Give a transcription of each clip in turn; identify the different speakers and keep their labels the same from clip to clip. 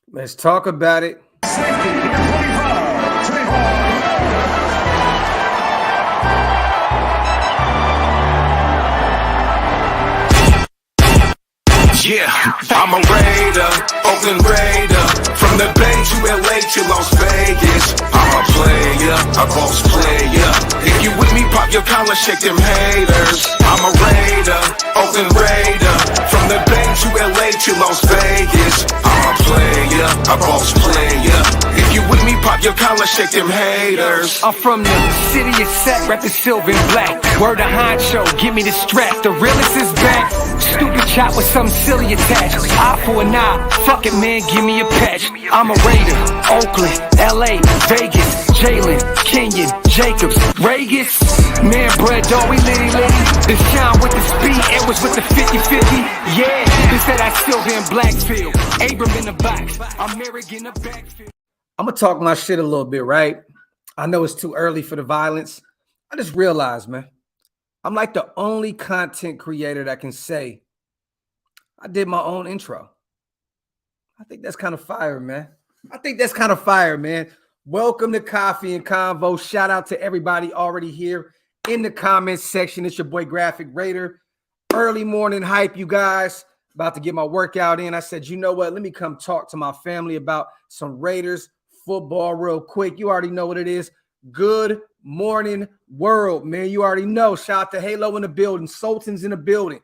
Speaker 1: Let's talk about it.
Speaker 2: Yeah, I'm a Raider, Oakland Raider. From the Bay to LA to Las Vegas. I'm a player, a boss player. If you with me, pop your collar, shake them haters. I'm a Raider, Oakland Raider. From the Bay to LA to Las Vegas. I'm a player, a boss player. If you with me, pop your collar, shake them haters.
Speaker 3: I'm from the city of set, rapping silver and black. Word of honcho, give me the strap. The realest is back. Stupid chop with some silly attached. Eye for an eye, fuck it man, give me a patch. I'm a Raider, Oakland, LA, Vegas, Jalen, Kenyon, Jacobs, Vegas. Man, bread dog, we litty. The shine with the speed, it was with the 50-50. Yeah, this that I silver in Blackfield. Abram in the box, I'm Merrick in the backfield.
Speaker 1: I'm going to talk my shit a little bit, right? I know it's too early for the violence. I just realized, man, I'm like the only content creator that can say, I did my own intro. I think that's kind of fire, man. Welcome to Coffee and Convo. Shout out to everybody already here in the comments section. It's your boy Graphk Raider. Early morning hype, you guys. About to get my workout in. I said, you know what? Let me come talk to my family about some Raiders football real quick. You already know what it is. Good morning, world, man. You already know. Shout out to Halo in the building. Sultan's in the building.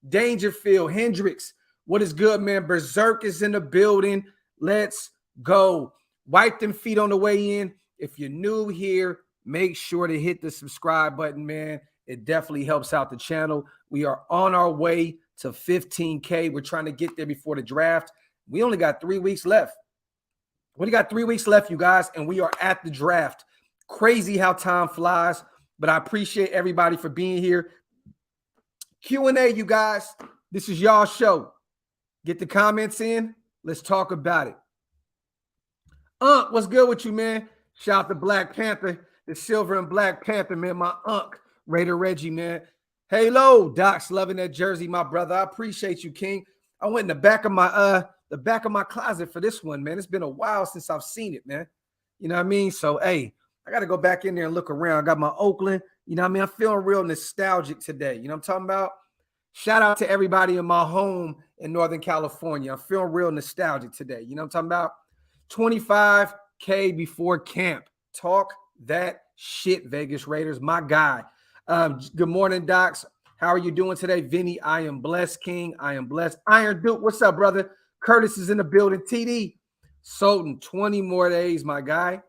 Speaker 1: Dangerfield, Hendricks. What is good, man? Berserk is in the building. Let's go. Wipe them feet on the way in. If you're new here, make sure to hit the subscribe button, man. It definitely helps out the channel. We are on our way to 15K. We're trying to get there before the draft. We only got 3 weeks left. You guys, and we are at the draft. Crazy how time flies, but I appreciate everybody for being here. Q&A, you guys. This is y'all show. Get the comments in. Let's talk about it. What's good with you, man? Shout out to Black Panther, the Silver and Black Panther, man. My Raider Reggie, man. Halo, Doc's loving that jersey, my brother. I appreciate you, King. I went in the back of my closet for this one, man. It's been a while since I've seen it, man. You know what I mean? So, hey, I got to go back in there and look around. I got my Oakland. You know what I mean? I'm feeling real nostalgic today. You know what I'm talking about? Shout out to everybody in my home in Northern California. I'm feeling real nostalgic today. You know what I'm talking about? 25K before camp. Talk that shit, Vegas Raiders. My guy. Good morning, Docs. How are you doing today? Vinny, I am blessed, King. I am blessed. Iron Duke, what's up, brother? Curtis is in the building. TD, Sultan, 20 more days, my guy.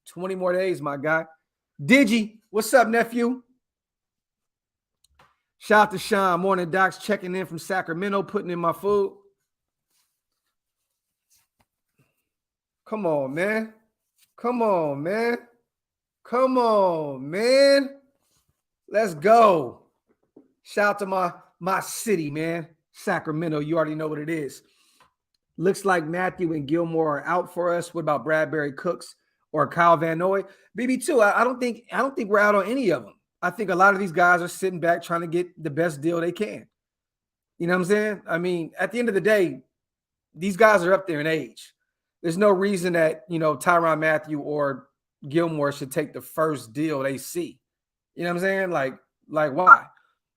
Speaker 1: 20 more days, my guy. Digi, what's up, nephew? Shout out to Sean. Morning, Docs. Checking in from Sacramento, putting in my food. Come on, man. Let's go. Shout out to my city, man. Sacramento. You already know what it is. Looks like Matthew and Gilmore are out for us. What about Bradbury Cooks or Kyle Van Noy? BB2, I don't think we're out on any of them. I think a lot of these guys are sitting back trying to get the best deal they can. You know what I'm saying? I mean, at the end of the day, these guys are up there in age. There's no reason that, Tyrann Mathieu or Gilmore should take the first deal they see. You know what I'm saying? Like why?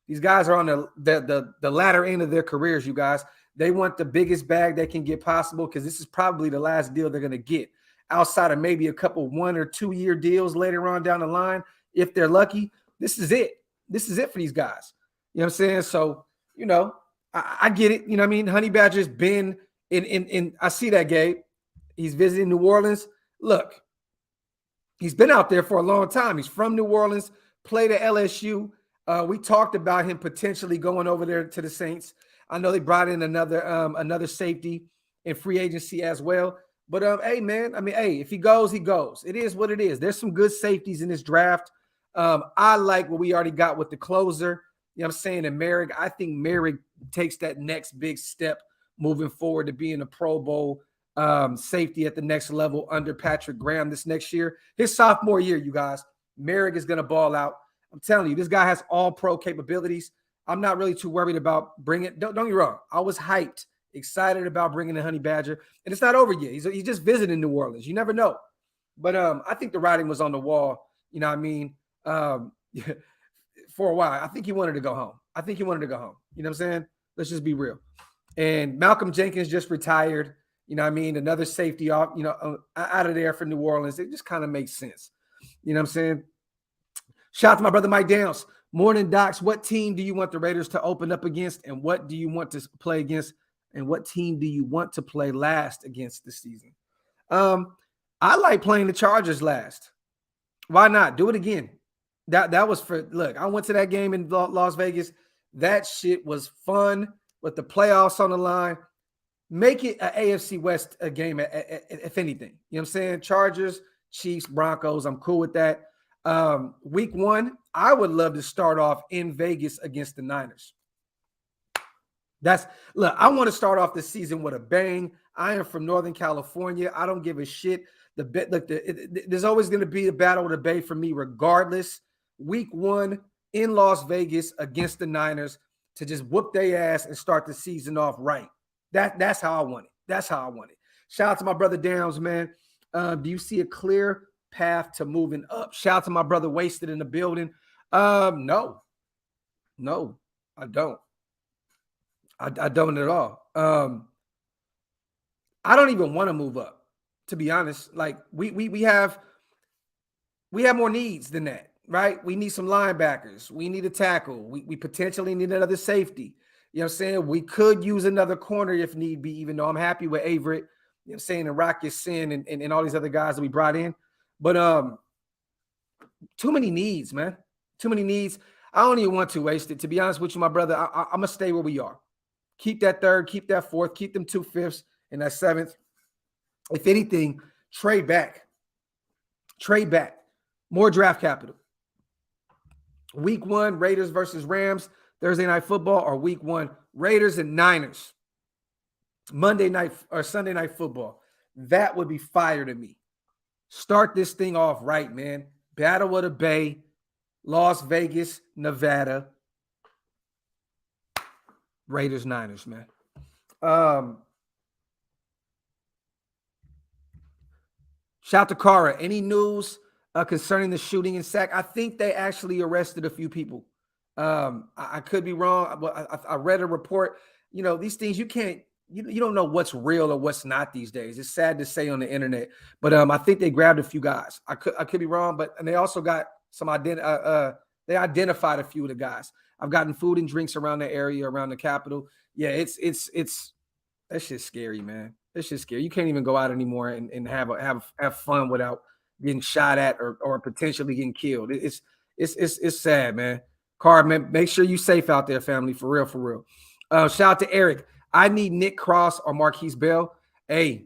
Speaker 1: These guys are on the latter end of their careers, you guys. They want the biggest bag they can get possible because this is probably the last deal they're going to get outside of maybe a couple 1 or 2 year deals later on down the line. If they're lucky, this is it. This is it for these guys. You know what I'm saying? So, I get it. You know what I mean? Honey Badger's been in I see that, Gabe. He's visiting New Orleans. Look, he's been out there for a long time. He's from New Orleans, played at LSU. We talked about him potentially going over there to the Saints. I know they brought in another safety in free agency as well. But, hey, man, if he goes, he goes. It is what it is. There's some good safeties in this draft. I like what we already got with the closer. You know what I'm saying? And Merrick, I think Merrick takes that next big step moving forward to being a Pro Bowl safety at the next level under Patrick Graham this next year. His sophomore year, you guys, Merrick is going to ball out. I'm telling you, this guy has all pro capabilities. I'm not really too worried about bringing it. Don't get me wrong. I was hyped Excited about bringing the Honey Badger. And it's not over yet. He's just visiting New Orleans. You never know. But I think the writing was on the wall. You know what I mean? For a while. I think he wanted to go home. You know what I'm saying? Let's just be real. And Malcolm Jenkins just retired. You know what I mean? Another safety off, out of there for New Orleans. It just kind of makes sense. You know what I'm saying? Shout out to my brother Mike Downs. Morning, Docs. What team do you want the Raiders to open up against? And what do you want to play against? And what team do you want to play last against this season? I like playing the Chargers last. Why not? Do it again. That was look, I went to that game in Las Vegas. That shit was fun with the playoffs on the line. Make it an AFC West game, if anything. You know what I'm saying? Chargers, Chiefs, Broncos. I'm cool with that. Week 1, I would love to start off in Vegas against the Niners. Look, I want to start off the season with a bang. I am from Northern California. I don't give a shit. There's always going to be a battle of the Bay for me regardless. Week 1 in Las Vegas against the Niners to just whoop their ass and start the season off right. That's how I want it. Shout out to my brother Downs, man. Do you see a clear path to moving up? Shout out to my brother Wasted in the building. No, I don't. I don't at all. I don't even want to move up, to be honest. Like we have more needs than that, right? We need some linebackers. We need a tackle. We potentially need another safety. You know what I'm saying? We could use another corner if need be, even though I'm happy with Averett, you know what I'm saying, and Rock Sin and all these other guys that we brought in. But too many needs, man. Too many needs. I don't even want to waste it. To be honest with you, my brother, I'm going to stay where we are. Keep that 3rd, keep that 4th, keep them 2 5ths and that 7th. If anything, trade back. More draft capital. Week 1, Raiders versus Rams. Thursday Night Football, or Week 1, Raiders and Niners. Monday night or Sunday Night Football. That would be fire to me. Start this thing off right, man. Battle of the Bay, Las Vegas, Nevada. Raiders, Niners, man. Shout out to Cara. Any news concerning the shooting in Sac? I think they actually arrested a few people. I could be wrong, but I read a report. You know, these things you can't, you don't know what's real or what's not these days. It's sad to say on the internet, but I think they grabbed a few guys. I could be wrong, and they also got some they identified a few of the guys. I've gotten food and drinks around the area, around the Capitol. Yeah, it's that shit's scary, man. That shit's scary. You can't even go out anymore and have fun without getting shot at or potentially getting killed. It's sad, man. Car, man, make sure you safe out there, family. For real. Shout out to Eric. I need Nick Cross or Marquise Bell. Hey,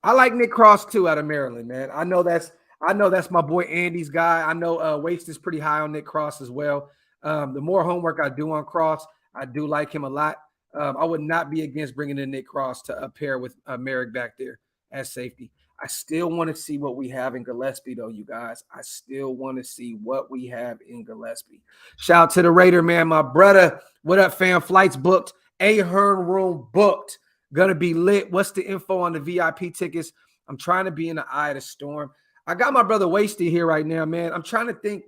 Speaker 1: I like Nick Cross too out of Maryland, man. I know that's my boy Andy's guy. I know Waste is pretty high on Nick Cross as well. The more homework I do on Cross, I do like him a lot. I would not be against bringing in Nick Cross to pair with Merrick back there as safety. I still want to see what we have in Gillespie, though, you guys. I still want to see what we have in Gillespie. Shout out to the Raider, man. My brother, what up, fam? Flights booked. Ahern room booked. Gonna be lit. What's the info on the VIP tickets? I'm trying to be in the eye of the storm. I got my brother Wasted here right now, man. I'm trying to think.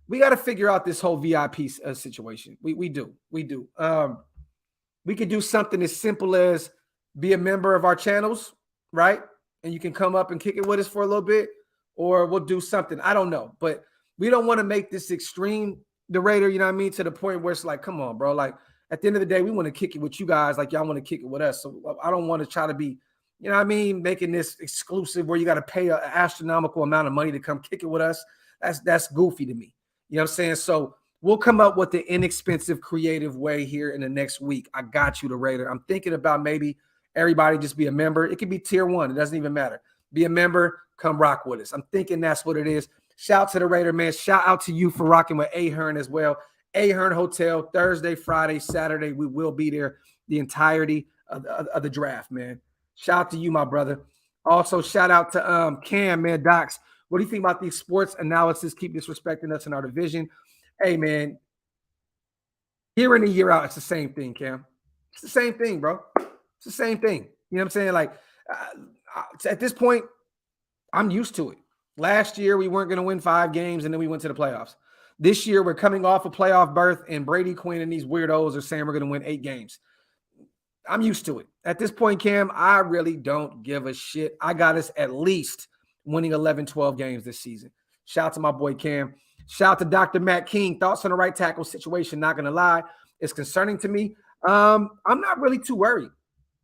Speaker 1: We got to figure out this whole VIP situation. We do. We could do something as simple as be a member of our channels, right? And you can come up and kick it with us for a little bit, or we'll do something. I don't know, but we don't want to make this extreme, the Raider, you know what I mean? To the point where it's like, come on, bro. Like at the end of the day, we want to kick it with you guys like y'all want to kick it with us. So I don't want to try to be, you know what I mean, making this exclusive where you got to pay an astronomical amount of money to come kick it with us. That's goofy to me. You know what I'm saying? So we'll come up with the inexpensive, creative way here in the next week. I got you, the Raider. I'm thinking about maybe everybody just be a member. It could be tier 1. It doesn't even matter. Be a member. Come rock with us. I'm thinking that's what it is. Shout out to the Raider, man. Shout out to you for rocking with Ahern as well. Ahern Hotel, Thursday, Friday, Saturday. We will be there the entirety of the draft, man. Shout out to you, my brother. Also, shout out to Cam, man, Docs. What do you think about these sports analysis keep disrespecting us in our division? Hey, man, year in and year out, it's the same thing, Cam. It's the same thing, bro. It's the same thing. You know what I'm saying? Like at this point, I'm used to it. Last year, we weren't going to win 5 games, and then we went to the playoffs. This year, we're coming off a playoff berth, and Brady Quinn and these weirdos are saying we're going to win 8 games. I'm used to it. At this point, Cam, I really don't give a shit. I got us at least winning 11, 12 games this season. Shout out to my boy Cam. Shout out to Dr. Matt King. Thoughts on the right tackle situation, not going to lie. It's concerning to me. I'm not really too worried,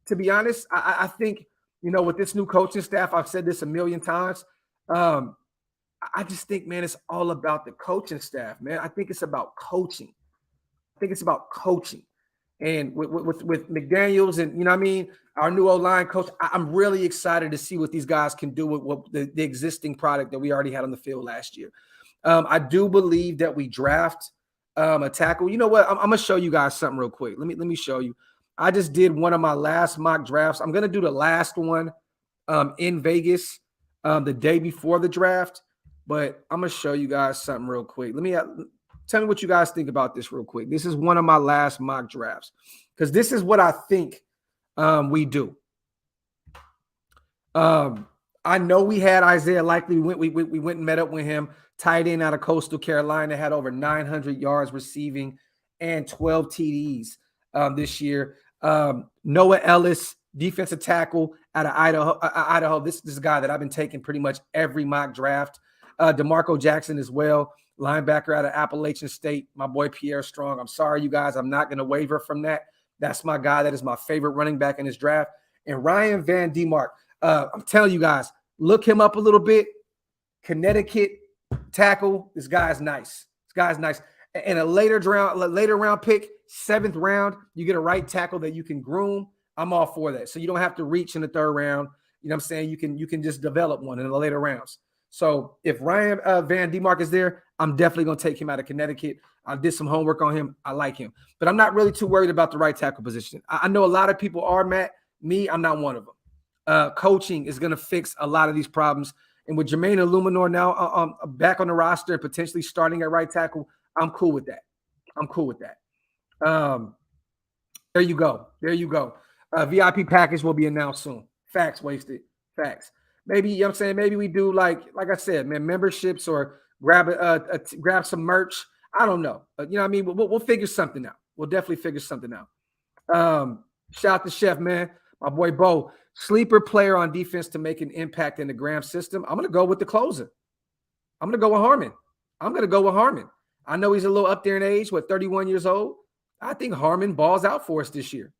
Speaker 1: to be honest. I think, with this new coaching staff, I've said this a million times. I just think, man, it's all about the coaching staff, man. I think it's about coaching. And with McDaniels and, our new O-line coach, I'm really excited to see what these guys can do with the existing product that we already had on the field last year. I do believe that we draft a tackle. You know what? I'm going to show you guys something real quick. Let me show you. I just did one of my last mock drafts. I'm going to do the last one in Vegas the day before the draft. But I'm going to show you guys something real quick. Tell me what you guys think about this real quick. This is one of my last mock drafts because this is what I think we do. I know we had Isaiah Likely. We went and met up with him. Tight end out of Coastal Carolina, had over 900 yards receiving and 12 TDs this year. Noah Ellis, defensive tackle out of Idaho. This is a guy that I've been taking pretty much every mock draft. DeMarco Jackson as well, linebacker out of Appalachian State. My boy Pierre Strong. I'm sorry, you guys. I'm not going to waver from that. That's my guy. That is my favorite running back in this draft. And Ryan Van Demark. I'm telling you guys, look him up a little bit. Connecticut tackle. This guy's nice. And a later round pick, 7th round, you get a right tackle that you can groom. I'm all for that. So you don't have to reach in the 3rd round. You know what I'm saying? You can just develop one in the later rounds. So if Ryan Van Demark is there, I'm definitely going to take him out of Connecticut. I did some homework on him. I like him. But I'm not really too worried about the right tackle position. I know a lot of people are, Matt. Me, I'm not one of them. Coaching is going to fix a lot of these problems. And with Jermaine Illuminor now back on the roster and potentially starting at right tackle, I'm cool with that. There you go. VIP package will be announced soon. Facts, Wasted. Facts. Maybe, you know what I'm saying? Maybe we do like I said, man, memberships or grab some merch. I don't know. You know what I mean? We'll figure something out. We'll definitely figure something out. Shout out to Chef, man. My boy Bo. Sleeper player on defense to make an impact in the Graham system. I'm going to go with the closer. I'm going to go with Harmon. I know he's a little up there in age, 31 years old. I think Harmon balls out for us this year.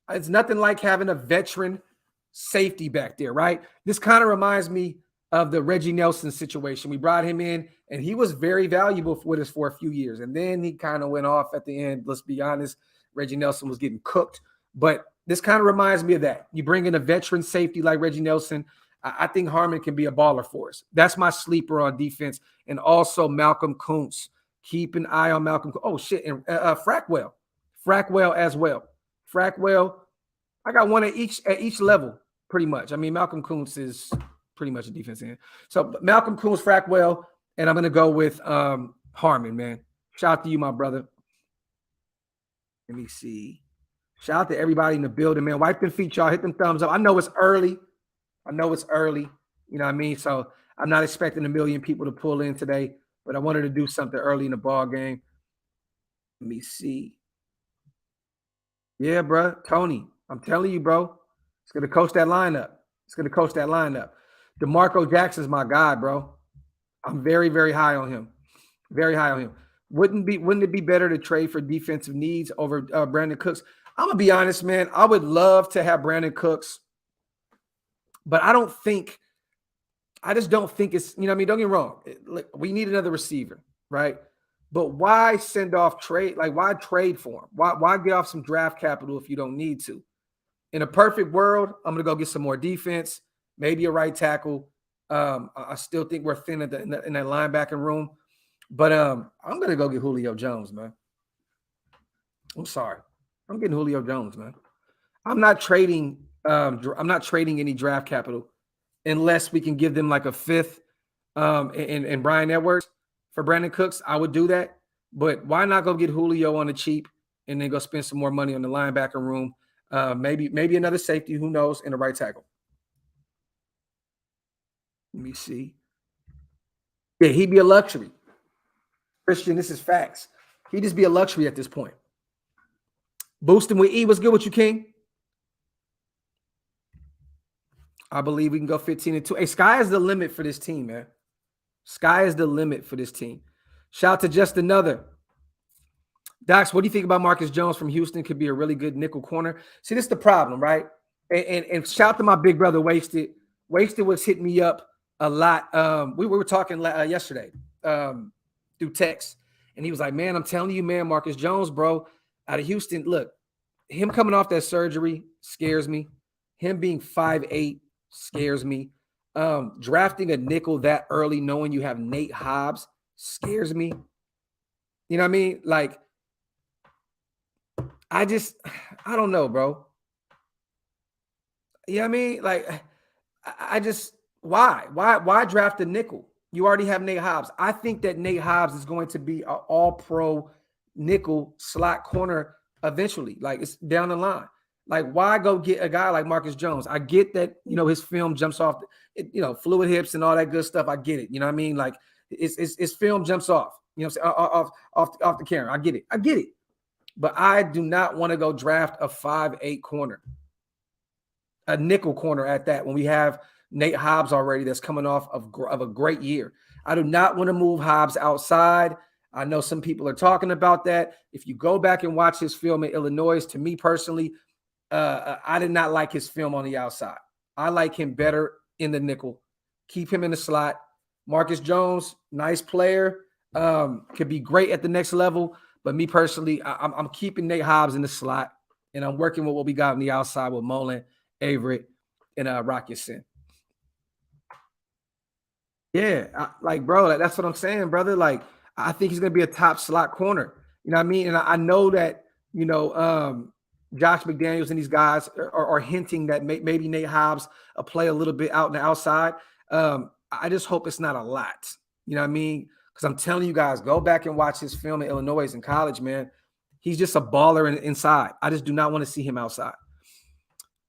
Speaker 1: It's nothing like having a veteran safety back there, right? This kind of reminds me of the Reggie Nelson situation. We brought him in, and he was very valuable with us for a few years. And then he kind of went off at the end. Let's be honest, Reggie Nelson was getting cooked. But this kind of reminds me of that. You bring in a veteran safety like Reggie Nelson, I think Harmon can be a baller for us. That's my sleeper on defense. And also Malcolm Kuntz. Keep an eye on Malcolm. Oh, shit. And Frackwell as well. Frackwell, I got one at each level, pretty much. I mean, Malcolm Kuntz is pretty much a defense end. So Malcolm Kuntz, Frackwell, and I'm going to go with Harmon, man. Shout out to you, my brother. Let me see. Shout out to everybody in the building, man. Wipe them feet, y'all. Hit them thumbs up. I know it's early. You know what I mean? So I'm not expecting 1 million people to pull in today, but I wanted to do something early in the ball game. Let me see. Yeah, bro. Tony, I'm telling you, bro. It's going to coach that lineup. DeMarco Jackson's my guy, bro. I'm very, very high on him. Wouldn't it be better to trade for defensive needs over Brandon Cooks? I'm going to be honest, man. I would love to have Brandon Cooks, but I just don't think it's, you know what I mean? Don't get me wrong. We need another receiver, right? But why send off trade? Like, why trade for him? Why get off some draft capital if you don't need to? In a perfect world, I'm going to go get some more defense, maybe a right tackle. I still think we're thin in that linebacking room. But I'm going to go get Julio Jones, man. I'm sorry. I'm getting Julio Jones, man. I'm not trading any draft capital unless we can give them like a 5th and Brian Edwards for Brandon Cooks. I would do that. But why not go get Julio on the cheap and then go spend some more money on the linebacker room. Maybe another safety, who knows, and a right tackle. Let me see. Yeah, he'd be a luxury. Christian, this is facts. He'd just be a luxury at this point. Boosting with E. What's good with you, King? I believe we can go 15-2. Hey, sky is the limit for this team, man. Sky is the limit for this team. Shout out to Just Another. Docs, what do you think about Marcus Jones from Houston? Could be a really good nickel corner. See, this is the problem, right? And shout out to my big brother, Wasted. Wasted was hitting me up a lot. We were talking yesterday through text. And he was like, man, I'm telling you, man, Marcus Jones, bro, out of Houston, look, him coming off that surgery scares me. Him being 5'8" scares me. Drafting a nickel that early, knowing you have Nate Hobbs, scares me. You know what I mean? Like, I don't know, bro. You know what I mean? Like, why draft a nickel? You already have Nate Hobbs. I think that Nate Hobbs is going to be an all-pro nickel slot corner eventually. Like, it's down the line. Like, why go get a guy like Marcus Jones? I get that, his film jumps off, fluid hips and all that good stuff. I get it. You know what I mean? Like, his film jumps off, off the camera. I get it. But I do not want to go draft a 5'8" corner, a nickel corner at that, when we have Nate Hobbs already that's coming off of a great year. I do not want to move Hobbs outside. I know some people are talking about that. If you go back and watch his film in Illinois, to me personally, I did not like his film on the outside. I like him better in the nickel. Keep him in the slot. Marcus Jones, nice player, could be great at the next level. But me personally, I'm keeping Nate Hobbs in the slot, and I'm working with what we got on the outside with Mullen, Averett, and Rocketson. Yeah, bro, that's what I'm saying, brother. Like, I think he's going to be a top slot corner. You know what I mean? And I know that, Josh McDaniels and these guys are hinting that maybe Nate Hobbs will play a little bit out on the outside. I just hope it's not a lot. You know what I mean? Because I'm telling you guys, go back and watch his film in Illinois in college, man. He's just a baller inside. I just do not want to see him outside.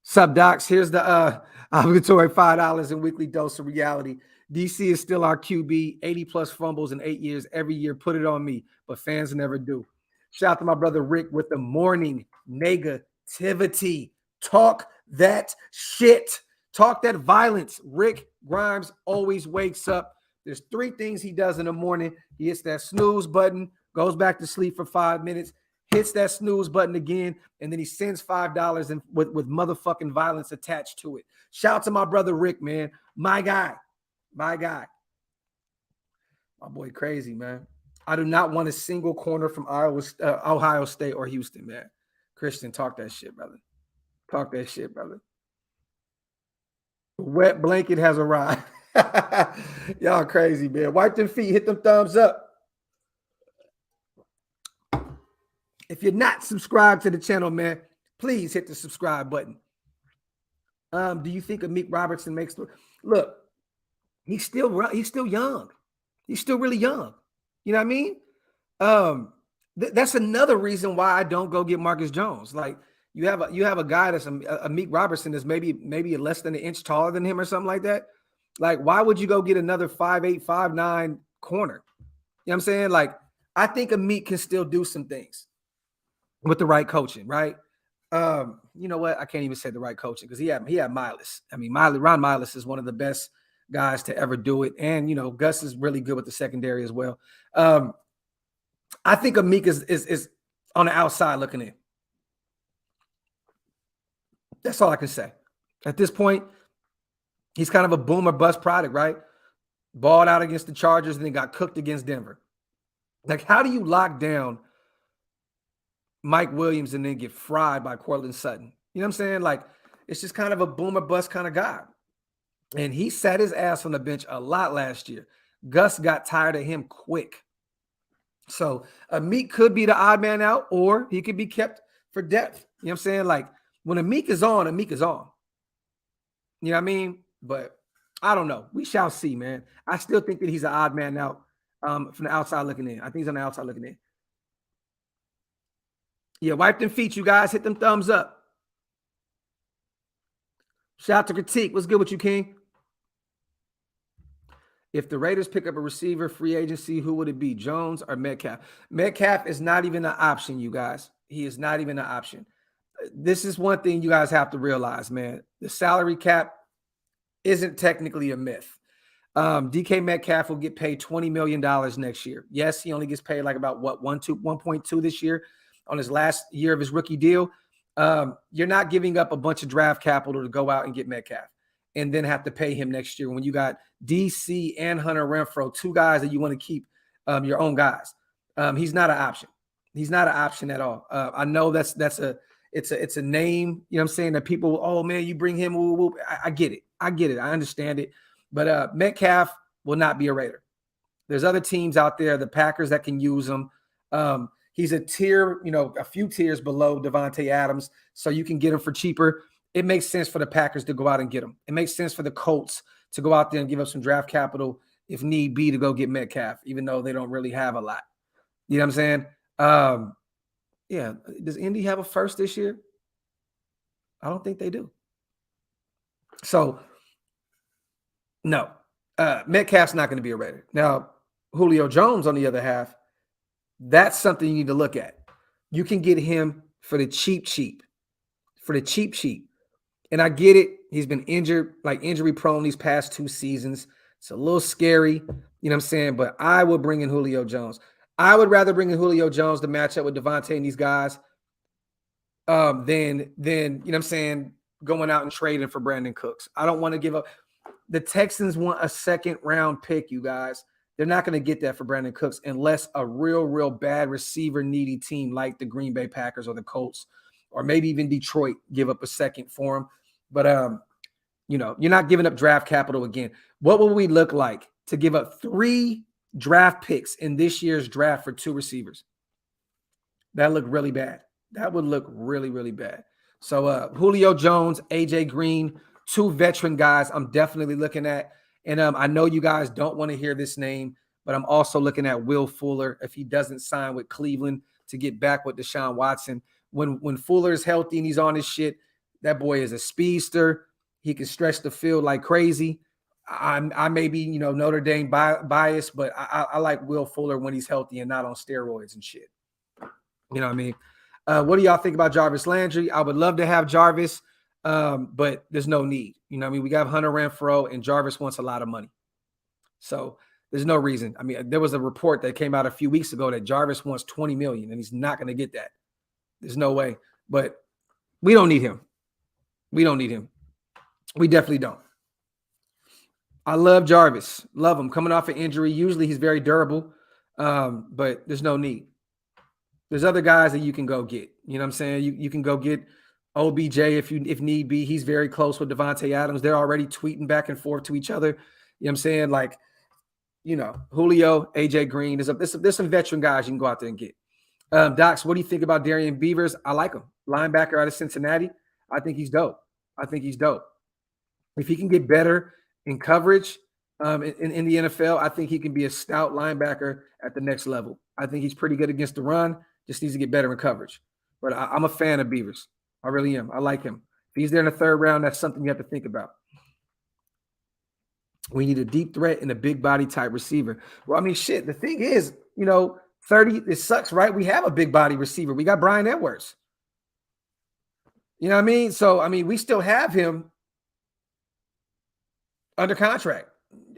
Speaker 1: Sub Docs, here's the obligatory $5 in weekly dose of reality. DC is still our QB, 80-plus fumbles in 8 years every year. Put it on me, but fans never do. Shout out to my brother Rick with the morning negativity. Talk that shit. Talk that violence. Rick Grimes always wakes up. There's 3 things he does in the morning. He hits that snooze button, goes back to sleep for 5 minutes, hits that snooze button again, and then he sends $5 with motherfucking violence attached to it. Shout out to my brother Rick, man. My guy. My boy crazy, man. I do not want a single corner from Ohio State or Houston, man. Christian, talk that shit, brother. Talk that shit, brother. The wet blanket has arrived. Y'all crazy, man. Wipe them feet. Hit them thumbs up. If you're not subscribed to the channel, man, please hit the subscribe button. Do you think Amik Robertson makes the look? He's still young. He's still really young. You know what I mean? That's another reason why I don't go get Marcus Jones. Like, you have a guy that's Amik Robertson is maybe less than an inch taller than him or something like that. Like, why would you go get another 5'8", 5'9" corner? You know what I'm saying? Like, I think Amik can still do some things with the right coaching, right? You know what? I can't even say the right coaching because he had Miles. I mean, Ron Miles is one of the best guys to ever do it. And, Gus is really good with the secondary as well. I think Amik is on the outside looking in. That's all I can say. At this point, he's kind of a boom or bust product, right? Balled out against the Chargers and then got cooked against Denver. Like, how do you lock down Mike Williams and then get fried by Cortland Sutton? You know what I'm saying? Like, it's just kind of a boom or bust kind of guy. And he sat his ass on the bench a lot last year. Gus got tired of him quick. So Amik could be the odd man out, or he could be kept for depth. You know what I'm saying? Like, when Amik is on, Amik is on. You know what I mean? But I don't know. We shall see, man. I still think that he's an odd man out from the outside looking in. I think he's on the outside looking in. Yeah, wipe them feet, you guys. Hit them thumbs up. Shout out to Critique. What's good with you, King? If the Raiders pick up a receiver, free agency, who would it be, Jones or Metcalf? Metcalf is not even an option, you guys. He is not even an option. This is one thing you guys have to realize, man. The salary cap isn't technically a myth. DK Metcalf will get paid $20 million next year. Yes, he only gets paid like about 1.2 this year on his last year of his rookie deal. You're not giving up a bunch of draft capital to go out and get Metcalf and then have to pay him next year when you got DC and Hunter Renfrow, two guys that you want to keep your own guys. He's not an option. He's not an option at all. I know it's a name, you know what I'm saying, that people, oh man, you bring him. Woo, woo. I get it. I understand it. But Metcalf will not be a Raider. There's other teams out there, the Packers, that can use him. He's a tier, a few tiers below Devontae Adams, so you can get him for cheaper. It makes sense for the Packers to go out and get him. It makes sense for the Colts to go out there and give up some draft capital if need be to go get Metcalf, even though they don't really have a lot. You know what I'm saying? Yeah. Does Indy have a first this year? I don't think they do. So, no. Metcalf's not going to be a Raider. Now, Julio Jones, on the other half, that's something you need to look at. You can get him for the cheap. For the cheap. And I get it. He's been injured, like injury prone these past 2 seasons. It's a little scary, you know what I'm saying? But I would bring in Julio Jones. I would rather bring in Julio Jones to match up with Devontae and these guys than you know what I'm saying, going out and trading for Brandon Cooks. I don't want to give up. The Texans want a 2nd round pick, you guys. They're not going to get that for Brandon Cooks unless a real bad receiver needy team like the Green Bay Packers or the Colts or maybe even Detroit give up a 2nd for him. But, you're not giving up draft capital again. What will we look like to give up 3 draft picks in this year's draft for 2 receivers? That look really bad. That would look really bad. So Julio Jones, AJ Green, 2 veteran guys I'm definitely looking at. And I know you guys don't want to hear this name, but I'm also looking at Will Fuller if he doesn't sign with Cleveland to get back with Deshaun Watson. When Fuller is healthy and he's on his shit, that boy is a speedster. He can stretch the field like crazy. I may be, Notre Dame biased, but I like Will Fuller when he's healthy and not on steroids and shit. You know what I mean? What do y'all think about Jarvis Landry? I would love to have Jarvis, but there's no need. You know what I mean? We got Hunter Renfrow, and Jarvis wants a lot of money. So there's no reason. I mean, there was a report that came out a few weeks ago that Jarvis wants $20 million, and he's not going to get that. There's no way. But we don't need him. We definitely don't. I love Jarvis. Love him. Coming off an injury. Usually he's very durable, but there's no need. There's other guys that you can go get. You know what I'm saying? You can go get OBJ if need be. He's very close with Devontae Adams. They're already tweeting back and forth to each other. You know what I'm saying? Like, Julio, AJ Green. There's some veteran guys you can go out there and get. Docs, what do you think about Darian Beavers? I like him. Linebacker out of Cincinnati. I think he's dope. If he can get better in coverage in the NFL, I think he can be a stout linebacker at the next level. I think he's pretty good against the run. Just needs to get better in coverage. But I'm a fan of Beavers. I really am. I like him. If he's there in the 3rd round, that's something you have to think about. We need a deep threat and a big body type receiver. Well, I mean, shit, the thing is, 30, it sucks, right? We have a big body receiver. We got Brian Edwards. You know what I mean? So, I mean, we still have him under contract.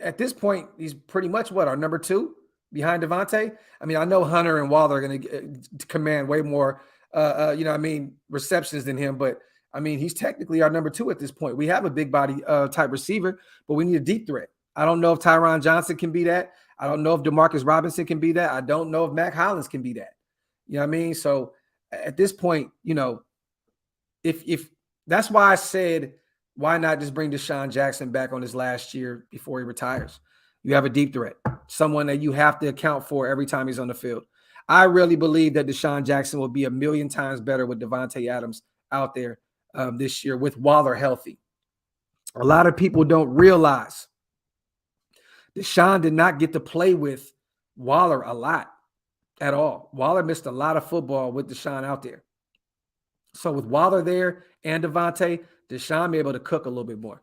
Speaker 1: At this point, he's pretty much our number 2 behind Devontae. I mean, I know Hunter and Waller are going to command way more, receptions than him, but I mean, he's technically our number 2 at this point. We have a big body type receiver, but we need a deep threat. I don't know if Tyron Johnson can be that. I don't know if Demarcus Robinson can be that. I don't know if Mac Hollins can be that. You know what I mean? So at this point, if that's why I said, why not just bring Deshaun Jackson back on his last year before he retires? You have a deep threat, someone that you have to account for every time he's on the field. I really believe that Deshaun Jackson will be 1,000,000 times better with Devontae Adams out there this year with Waller healthy. A lot of people don't realize Deshaun did not get to play with Waller a lot at all. Waller missed a lot of football with Deshaun out there. So with Waller there and Devontae, Deshaun be able to cook a little bit more.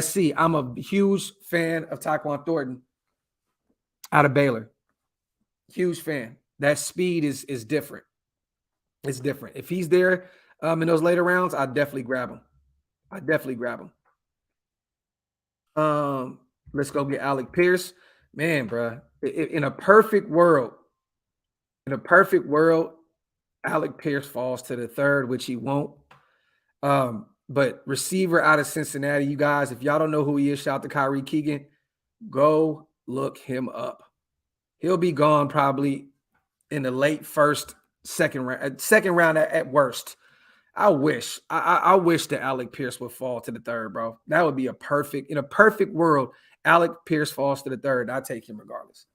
Speaker 1: SC, I'm a huge fan of Tyquan Thornton out of Baylor. Huge fan. That speed is different. It's different. If he's there in those later rounds, I'd definitely grab him. Let's go get Alec Pierce. Man, bro, in a perfect world, Alec Pierce falls to the third, which he won't. But receiver out of Cincinnati, you guys, if y'all don't know who he is, shout out to Kyrie Keegan. Go look him up. He'll be gone probably in the late second round at worst. I wish that Alec Pierce would fall to the third, bro. That would be in a perfect world. Alec Pierce falls to the third. I take him regardless.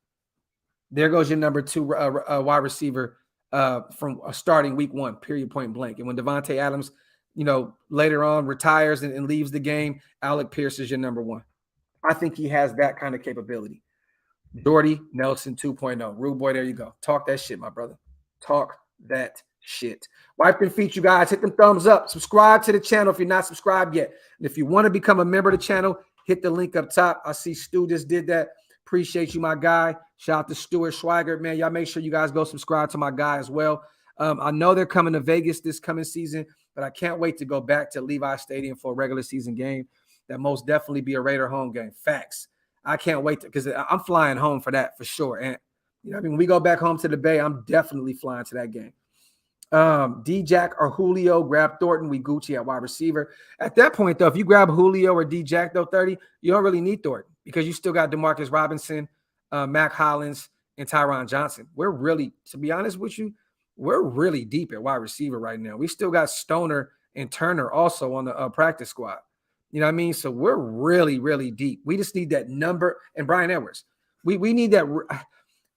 Speaker 1: There goes your number 2 wide receiver from starting week 1, period, point blank. And when Devontae Adams, later on retires and leaves the game, Alec Pierce is your number 1. I think he has that kind of capability. Jordy Nelson 2.0. Rude boy, there you go. Talk that shit, my brother. Talk that shit. Wipe them feet, you guys. Hit them thumbs up. Subscribe to the channel if you're not subscribed yet. And if you want to become a member of the channel, hit the link up top. I see Stu just did that. Appreciate you, my guy. Shout out to Stuart Schweigert, man. Y'all make sure you guys go subscribe to my guy as well. I know they're coming to Vegas this coming season, but I can't wait to go back to Levi Stadium for a regular season game. That most definitely be a Raider home game. Facts. I can't wait because I'm flying home for that for sure. And when we go back home to the Bay, I'm definitely flying to that game. D-Jack or Julio, grab Thornton. We Gucci at wide receiver. At that point, though, if you grab Julio or D-Jack, though, 30, you don't really need Thornton because you still got DeMarcus Robinson, Mac Hollins, and Tyron Johnson. We're really, to be honest with you, we're really deep at wide receiver right now. We still got Stoner and Turner also on the practice squad. You know what I mean? So we're really, really deep. We just need that number. And Brian Edwards, we need that.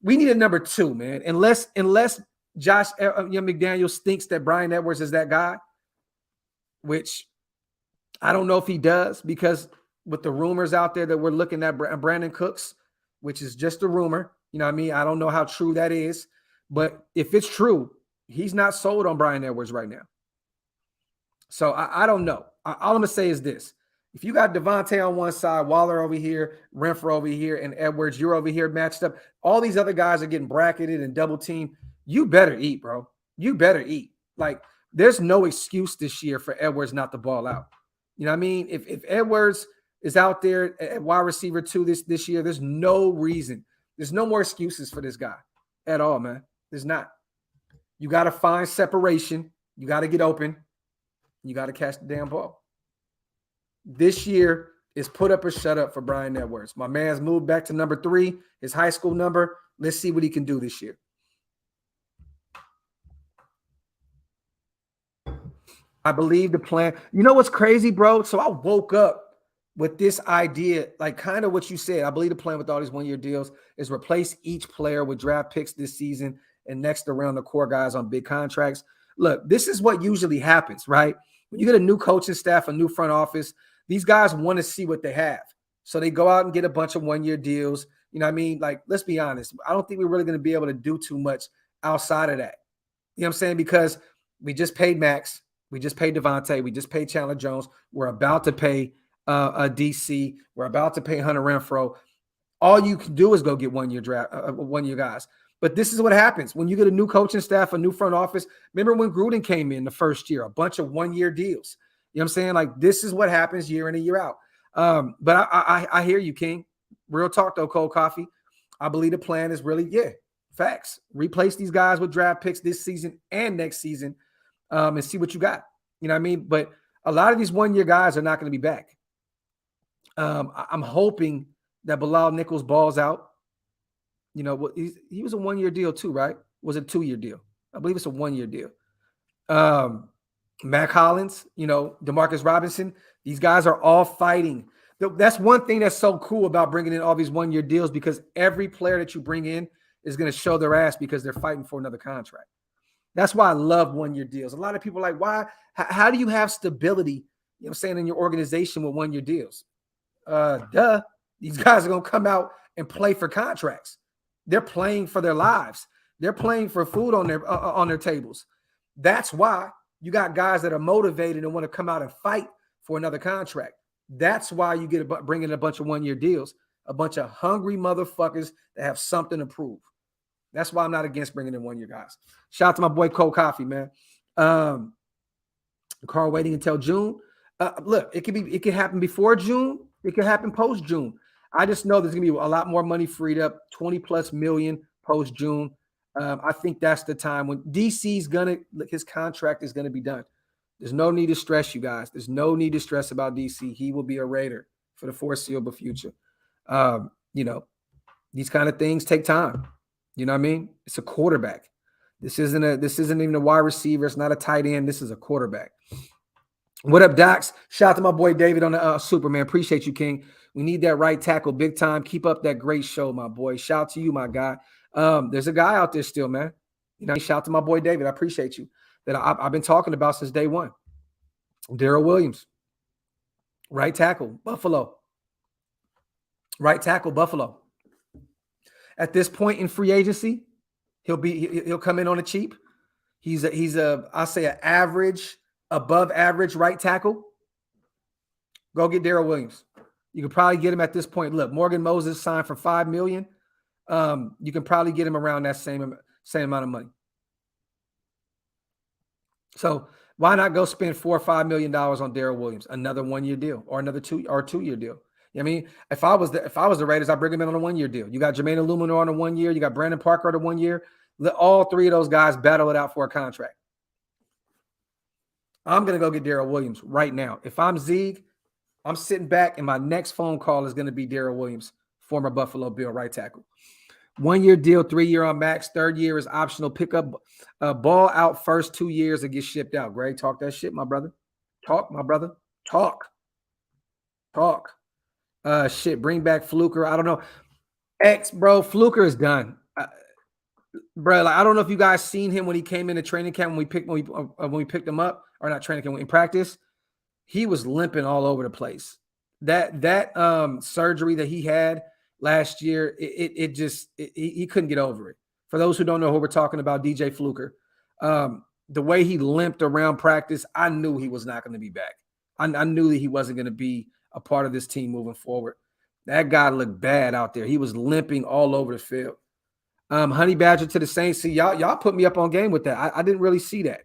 Speaker 1: We need a number 2, man. Unless Josh McDaniels thinks that Brian Edwards is that guy, which I don't know if he does, because with the rumors out there that we're looking at Brandon Cooks, which is just a rumor. You know what I mean? I don't know how true that is. But if it's true, he's not sold on Brian Edwards right now. So I don't know. All I'm going to say is this. If you got Devontae on one side, Waller over here, Renfro over here, and Edwards, you're over here matched up. All these other guys are getting bracketed and double teamed. You better eat, bro. You better eat. Like, there's no excuse this year for Edwards not to ball out. You know what I mean? If Edwards is out there at wide receiver 2 this year, there's no reason. There's no more excuses for this guy at all, man. There's not. You got to find separation. You got to get open. You got to catch the damn ball. This year is put up or shut up for Brian Edwards. My man's moved back to number 3, his high school number. Let's see what he can do this year. I believe the plan. You know what's crazy, bro? So I woke up with this idea, like kind of what you said. I believe the plan with all these one-year deals is replace each player with draft picks this season and next around the core guys on big contracts. Look, this is what usually happens, right? When you get a new coaching staff, a new front office, these guys want to see what they have. So they go out and get a bunch of one-year deals. You know what I mean? Like, let's be honest. I don't think we're really going to be able to do too much outside of that. You know what I'm saying? Because we just paid Max. We just paid Devontae. We just paid Chandler Jones. We're about to pay a DC. We're about to pay Hunter Renfro. All you can do is go get one-year guys. But this is what happens when you get a new coaching staff, a new front office. Remember when Gruden came in the first year, a bunch of one-year deals. You know what I'm saying? Like, this is what happens year in and year out. But I hear you, King. Real talk, though, Cold Coffee. I believe the plan is really, facts. Replace these guys with draft picks this season and next season and see what you got. You know what I mean? But a lot of these one-year guys are not going to be back. I'm hoping that Bilal Nichols balls out. You know, he was a one-year deal too, right? Was it a 2-year deal? I believe it's a 1-year deal. Mac Hollins, DeMarcus Robinson, these guys are all fighting. That's one thing that's so cool about bringing in all these one-year deals, because every player that you bring in is going to show their ass because they're fighting for another contract. That's why I love one-year deals. A lot of people are like, why? How do you have stability, in your organization with one-year deals? These guys are going to come out and play for contracts. They're playing for their lives. They're playing for food on their tables. That's why You got guys that are motivated and want to come out and fight for another contract. That's why you get bring in a bunch of one-year deals, a bunch of hungry motherfuckers that have something to prove. That's why I'm not against bringing in one-year guys. Shout out to my boy Cole Coffee, man. Carl waiting until June. Look, it could happen before June. It could happen post June. I just know there's gonna be a lot more money freed up, 20+ million post June. I think that's the time when DC's his contract is gonna be done. There's no need to stress, you guys. There's no need to stress about DC. He will be a Raider for the foreseeable future. These kind of things take time. You know what I mean? It's a quarterback. This isn't even a wide receiver. It's not a tight end. This is a quarterback. What up, Docs? Shout out to my boy David on the Superman. Appreciate you, King. We need that right tackle big time. Keep up that great show, my boy. Shout out to you, my guy. There's a guy out there still, man. Shout out to my boy David. I appreciate you. That I've been talking about since day one. Darrell Williams, right tackle, Buffalo. Right tackle, Buffalo. At this point in free agency, he'll come in on a cheap. He's I'll say an average, above average right tackle. Go get Darrell Williams. You can probably get him at this point. Look, Morgan Moses signed for $5 million. You can probably get him around that same amount of money. So why not go spend $4 or $5 million on Darrell Williams, another 1-year deal or another 2-year deal? I mean, if I was the Raiders, I'd bring him in on a 1-year deal. You got Jermaine Illuminor on a 1 year. You got Brandon Parker on a 1 year. Let all three of those guys battle it out for a contract. I'm going to go get Darrell Williams right now. If I'm Zeke, I'm sitting back and my next phone call is going to be Darrell Williams, former Buffalo Bill right tackle. 1-year deal, 3-year on max. 3rd year is optional. Pick up ball out first 2 years and get shipped out. Greg, talk that shit, my brother. Talk, my brother. Talk. Shit, bring back Fluker. I don't know. Bro, Fluker is done. Bro, I don't know if you guys seen him when he came into training camp when we picked him up, or not training camp, in practice. He was limping all over the place. That surgery that he had last year, he couldn't get over it. For those who don't know who we're talking about, DJ Fluker, the way he limped around practice, I knew he was not going to be back. I knew that he wasn't going to be a part of this team moving forward. That guy looked bad out there. He was limping all over the field. Honey Badger to the Saints. See, y'all put me up on game with that. I didn't really see that.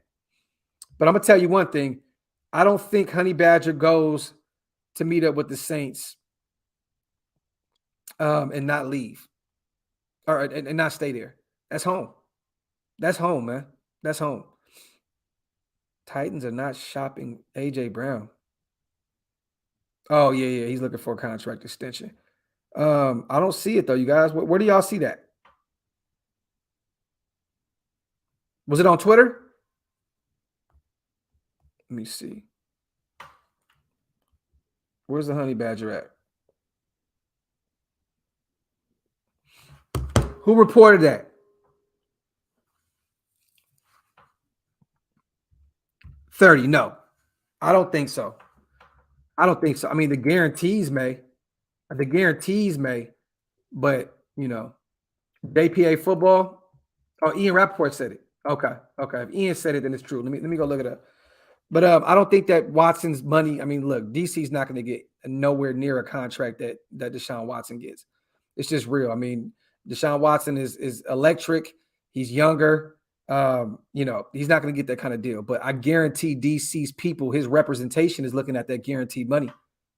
Speaker 1: But I'm going to tell you one thing. I don't think Honey Badger goes to meet up with the Saints and not leave and not stay there. That's home. That's home, man. That's home. Titans are not shopping A.J. Brown. Oh, yeah. He's looking for a contract extension. I don't see it, though, you guys. Where do y'all see that? Was it on Twitter? Let me see. Where's the Honey Badger at? Who reported that? 30. No, I don't think so. I mean, the guarantees may, but JPA football. Oh, Ian Rappaport said it. Okay. If Ian said it, then it's true. Let me go look it up. But I don't think that Watson's money. I mean, look, DC's not going to get nowhere near a contract that Deshaun Watson gets. It's just real. I mean, Deshaun Watson is electric. He's younger. He's not going to get that kind of deal. But I guarantee DC's people, his representation is looking at that guaranteed money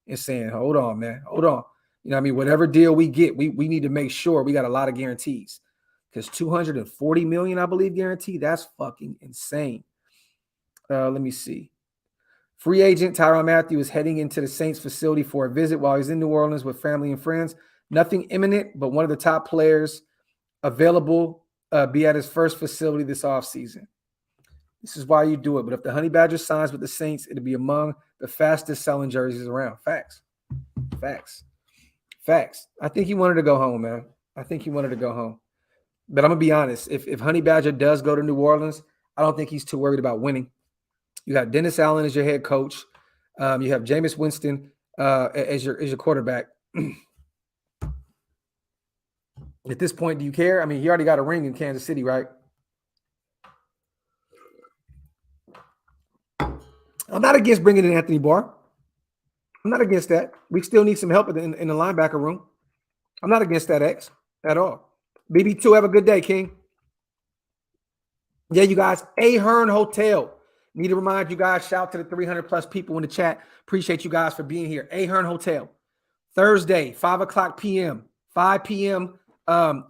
Speaker 1: and saying, hold on, man. Hold on. Whatever deal we get, we need to make sure we got a lot of guarantees. Because $240 million, I believe, guaranteed. That's fucking insane. Let me see. Free agent Tyrann Mathieu is heading into the Saints facility for a visit while he's in New Orleans with family and friends. Nothing imminent, but one of the top players available be at his first facility this offseason. This is why you do it. But if the Honey Badger signs with the Saints, it'll be among the fastest selling jerseys around. Facts. I think he wanted to go home, man. But I'm going to be honest. If Honey Badger does go to New Orleans, I don't think he's too worried about winning. You got Dennis Allen as your head coach. You have Jameis Winston as your quarterback. At this point, do you care? I mean, he already got a ring in Kansas City, right? I'm not against bringing in Anthony Barr. I'm not against that. We still need some help in the linebacker room. I'm not against that, X, at all. BB2, have a good day, King. Yeah, you guys, Ahern Hotel. Need to remind you guys, shout out to the 300 plus people in the chat. Appreciate you guys for being here. Ahern Hotel. Thursday, 5 o'clock p.m., 5 p.m.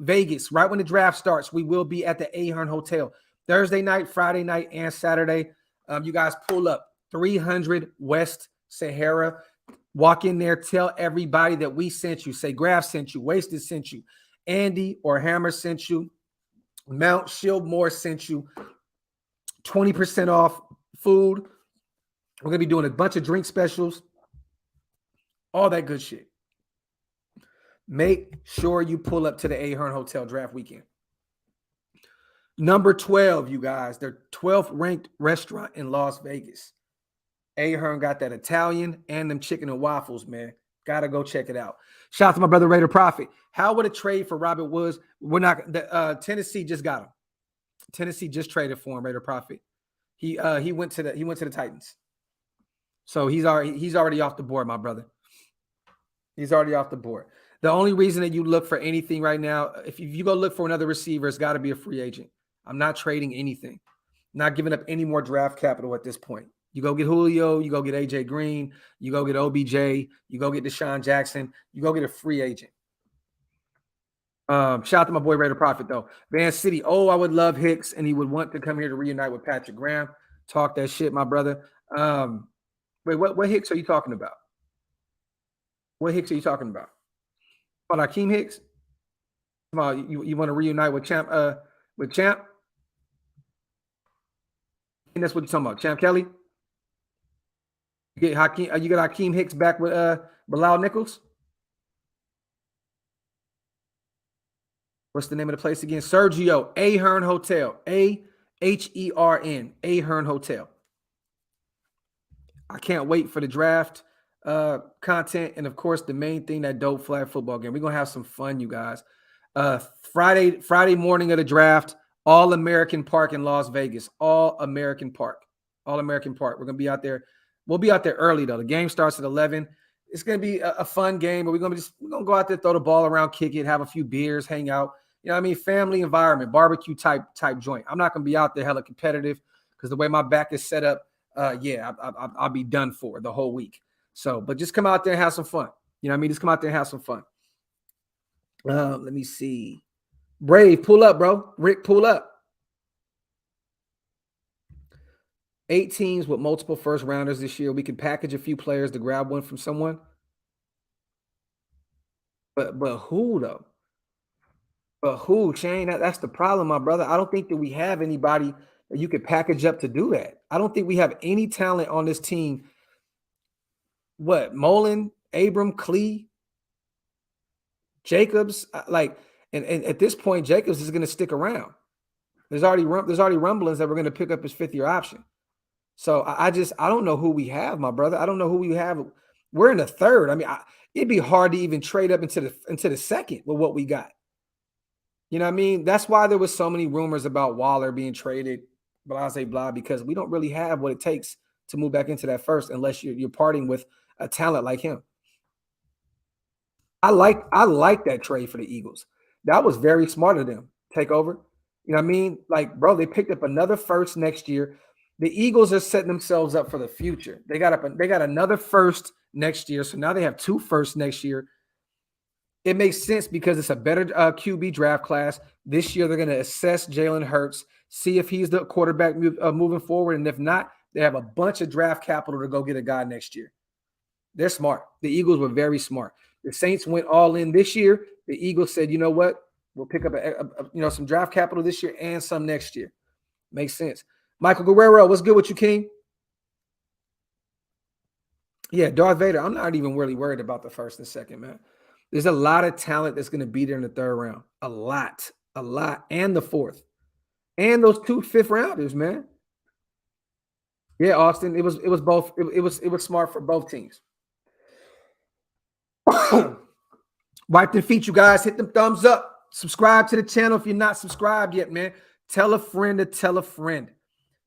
Speaker 1: Vegas, right when the draft starts, we will be at the Ahern Hotel. Thursday night, Friday night, and Saturday. You guys pull up 300 West Sahara. Walk in there, tell everybody that we sent you. Say Graphk sent you, Wasted sent you, Andy or Hammer sent you, Mount Shieldmore sent you. 20% off food. We're going to be doing a bunch of drink specials. All that good shit. Make sure you pull up to the Ahern Hotel draft weekend. Number 12, you guys. Their 12th ranked restaurant in Las Vegas. Ahern got that Italian and them chicken and waffles, man. Gotta go check it out. Shout out to my brother Raider Prophet. How would a trade for Robert Woods? We're not. Tennessee just got him. Tennessee just traded for him, Raider Prophet. He went to the Titans. So he's already off the board, my brother. He's already off the board. The only reason that you look for anything right now, if you go look for another receiver, it's got to be a free agent. I'm not trading anything. Not giving up any more draft capital at this point. You go get Julio, you go get AJ Green, you go get OBJ, you go get Deshaun Jackson, you go get a free agent. Shout out to my boy Raider Prophet, though. Van City, I would love Hicks, and he would want to come here to reunite with Patrick Graham. Talk that shit, my brother. Wait, what Hicks are you talking about? What Hicks are you talking about? About Akeem Hicks? Come on, you want to reunite with Champ? Champ? And that's what you're talking about, Champ Kelly? You got Akeem Hicks back with Bilal Nichols? What's the name of the place again? Sergio Ahern Hotel. Ahern. Ahern Hotel. I can't wait for the draft content. And, of course, the main thing, that dope flag football game. We're going to have some fun, you guys. Friday morning of the draft, All-American Park in Las Vegas. All-American Park. All-American Park. We're going to be out there. We'll be out there early, though. The game starts at 11. It's going to be a fun game, but we're going to go out there, throw the ball around, kick it, have a few beers, hang out. You know what I mean? Family environment, barbecue type joint. I'm not going to be out there hella competitive because the way my back is set up, I'll be done for the whole week. So, but just come out there and have some fun. You know what I mean? Just come out there and have some fun. Let me see. Brave, pull up, bro. Rick, pull up. 8 teams with multiple first rounders this year. We could package a few players to grab one from someone. But who, though? But who, Shane? That's the problem, my brother. I don't think that we have anybody that you could package up to do that. I don't think we have any talent on this team. What? Mullen, Abram, Klee, Jacobs? And at this point, Jacobs is going to stick around. There's already rumblings that we're going to pick up his 5th-year option. So I don't know who we have, my brother. I don't know who we have. We're in the 3rd. I mean, it'd be hard to even trade up into the 2nd with what we got. You know what I mean? That's why there was so many rumors about Waller being traded, blah, because we don't really have what it takes to move back into that 1st unless you're parting with a talent like him. I like that trade for the Eagles. That was very smart of them. Take over. You know what I mean? Like, bro, they picked up another 1st next year. The Eagles are setting themselves up for the future. They got another 1st next year, so now they have 2 firsts next year. It makes sense because it's a better QB draft class. This year, they're going to assess Jalen Hurts, see if he's the quarterback moving forward. And if not, they have a bunch of draft capital to go get a guy next year. They're smart. The Eagles were very smart. The Saints went all in this year. The Eagles said, you know what? We'll pick up some draft capital this year and some next year. Makes sense. Michael Guerrero, what's good with you, King? Yeah, Darth Vader. I'm not even really worried about the 1st and 2nd, man. There's a lot of talent that's going to be there in the 3rd round. A lot. And the 4th. And those 2 5th-rounders, man. Yeah, Austin. It was both. It was smart for both teams. Wipe their feet, you guys. Hit them thumbs up. Subscribe to the channel if you're not subscribed yet, man. Tell a friend to tell a friend.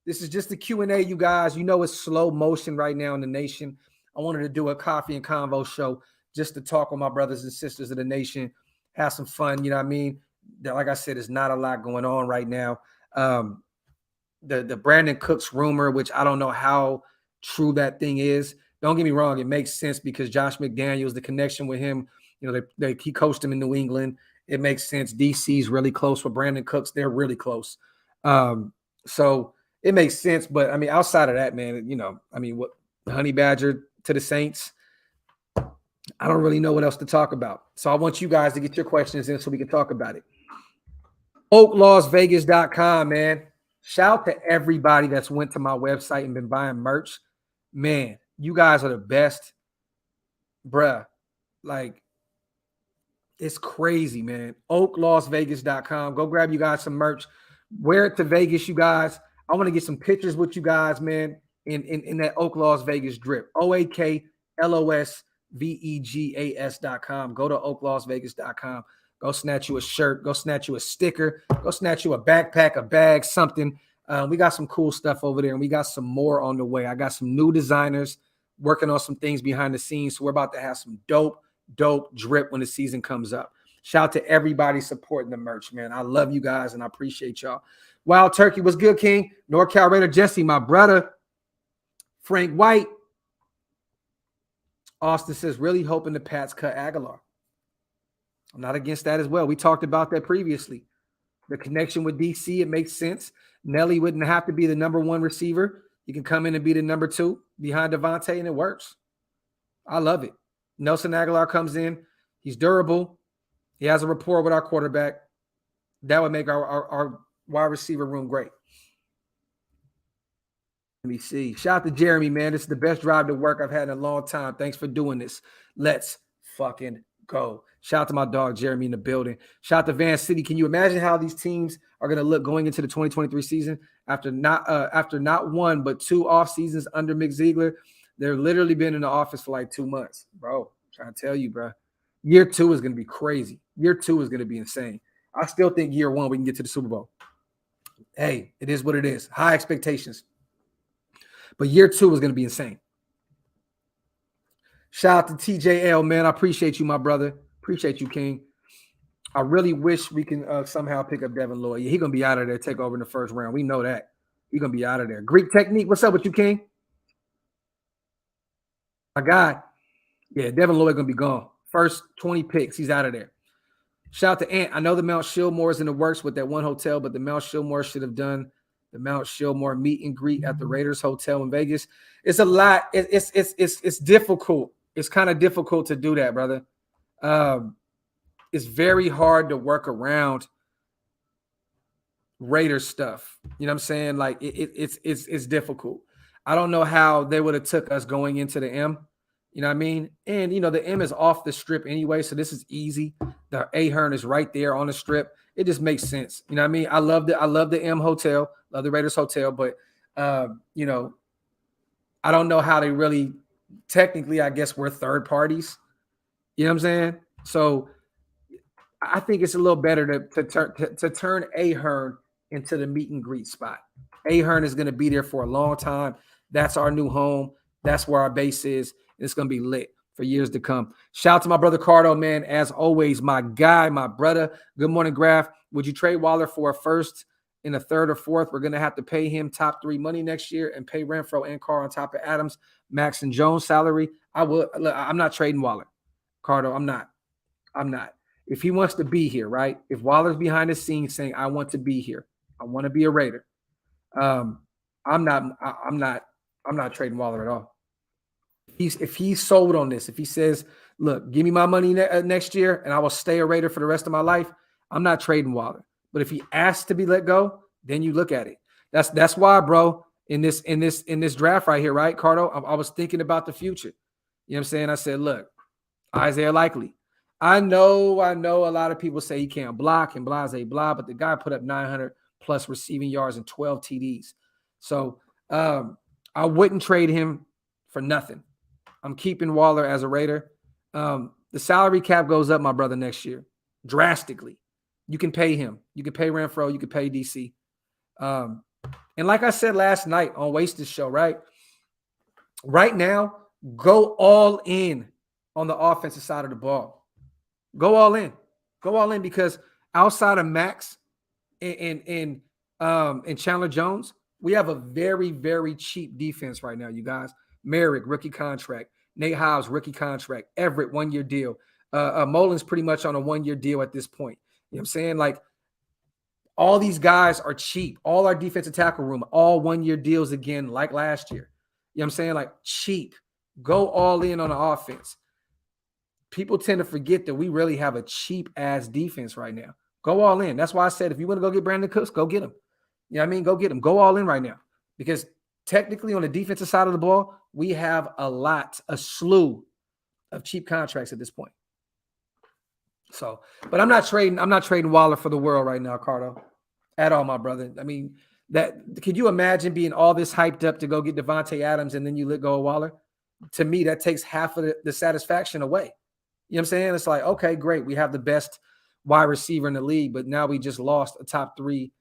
Speaker 1: This is just a Q&A, you guys. You know it's slow motion right now in the nation. I wanted to do a coffee and convo show just to talk with my brothers and sisters of the nation, have some fun. You know what I mean? Like I said, there's not a lot going on right now. The Brandon Cooks rumor, which I don't know how true that thing is. Don't get me wrong, it makes sense because Josh McDaniels, the connection with him, you know, he coached him in New England. It makes sense. DC's really close with Brandon Cooks. They're really close. So it makes sense. But I mean, outside of that, man, you know, I mean, what Honey Badger to the Saints, I don't really know what else to talk about. So I want you guys to get your questions in so we can talk about it. Oaklosvegas.com, man. Shout out to everybody that's went to my website and been buying merch. Man, you guys are the best. Bruh, like, it's crazy, man. Oaklosvegas.com. Go grab you guys some merch. Wear it to Vegas, you guys. I want to get some pictures with you guys, man, in that Oak Las Vegas drip. OAKLOSVEGAS.com. Go to Oaklosvegas.com. Go snatch you a shirt. Go snatch you a sticker. Go snatch you a backpack, a bag, something. We got some cool stuff over there, and we got some more on the way. I got some new designers working on some things behind the scenes, so we're about to have some dope drip when the season comes up. Shout out to everybody supporting the merch, man. I love you guys, and I appreciate y'all. Wild Turkey, what's good, King? NorCal Raider Jesse, my brother. Frank White. Austin says, really hoping the Pats cut Aguilar. I'm not against that as well. We talked about that previously. The connection with DC, it makes sense. Nelly wouldn't have to be the number one receiver. He can come in and be the number two behind Devontae, and it works. I love it. Nelson Aguilar comes in. He's durable. He has a rapport with our quarterback. That would make our wide receiver room great. Let me see. Shout out to Jeremy, man. This is the best drive to work I've had in a long time. Thanks for doing this. Let's fucking go. Shout out to my dog, Jeremy, in the building. Shout out to Van City. Can you imagine how these teams are going to look going into the 2023 season after not one, but two off seasons under Mick Ziegler? They're literally been in the office for like 2 months. Bro, I'm trying to tell you, bro. Year 2 is going to be crazy. Year 2 is going to be insane. I still think year 1 we can get to the Super Bowl. Hey, it is what it is. High expectations. But year 2 is going to be insane. Shout out to TJL, man. I appreciate you, my brother. Appreciate you, King. I really wish we can somehow pick up Devin Lloyd. Yeah, he's going to be out of there, take over in the first round. We know that. He's going to be out of there. Greek Technique, what's up with you, King? My guy. Yeah, Devin Lloyd going to be gone. First 20 picks, he's out of there. Shout out to Ant. I know the Mount Shillmore is in the works with that one hotel, but the Mount Shillmore should have done the Mount Shillmore meet and greet at the Raiders Hotel in Vegas. It's a lot. It's difficult. It's kind of difficult to do that, brother. It's very hard to work around Raiders stuff. You know what I'm saying? Like it's difficult. I don't know how they would have took us going into the M. You know what I mean? And you know the M is off the strip anyway, so this is easy. The Ahern is right there on the strip. It just makes sense. You know what I mean? I love the M hotel, love the Raiders hotel, but you know, I don't know how they really technically, I guess we're third parties. You know what I'm saying? So I think it's a little better to turn Ahern into the meet and greet spot. Ahern is going to be there for a long time. That's our new home. That's where our base is. It's going to be lit for years to come. Shout out to my brother Cardo, man. As always, my guy, my brother. Good morning, Graphk. Would you trade Waller for a first in a third or fourth? We're going to have to pay him top 3 money next year and pay Renfro and Carr on top of Adams, Max, and Jones' salary. I would. Look, I'm not trading Waller. Cardo, I'm not. If he wants to be here, right? If Waller's behind the scenes saying, I want to be here, I want to be a Raider, I'm not trading Waller at all. If he's sold on this, if he says, look, give me my money next year and I will stay a Raider for the rest of my life, I'm not trading Waller. But if he asks to be let go, then you look at it. That's why, bro, in this draft right here, right, Cardo, I was thinking about the future. You know what I'm saying? I said, look, Isaiah Likely. I know a lot of people say he can't block and blase blah, but the guy put up 900 plus receiving yards and 12 TDs. So I wouldn't trade him for nothing. I'm keeping Waller as a Raider. The salary cap goes up, my brother, next year drastically. You can pay him. You can pay Renfro. You can pay DC. And like I said last night on Wasted Show, right now, go all in on the offensive side of the ball. Go all in. Go all in, because outside of Max and Chandler Jones, we have a very, very cheap defense right now, you guys. Merrick, rookie contract. Nate Hobbs, rookie contract. Everett, 1-year deal. Mullins pretty much on a 1-year deal at this point. You know what I'm saying? Like, all these guys are cheap. All our defensive tackle room, all 1-year deals again, like last year. You know what I'm saying? Like, cheap. Go all in on the offense. People tend to forget that we really have a cheap-ass defense right now. Go all in. That's why I said, if you want to go get Brandon Cooks, go get him. You know what I mean? Go get him. Go all in right now. Because technically on the defensive side of the ball, we have a slew of cheap contracts at this point. So, but I'm not trading Waller for the world right now, Cardo. At all, my brother. I mean, could you imagine being all this hyped up to go get Devontae Adams and then you let go of Waller? To me, that takes half of the satisfaction away. You know what I'm saying? It's like, okay, great. We have the best wide receiver in the league, but now we just lost a top 3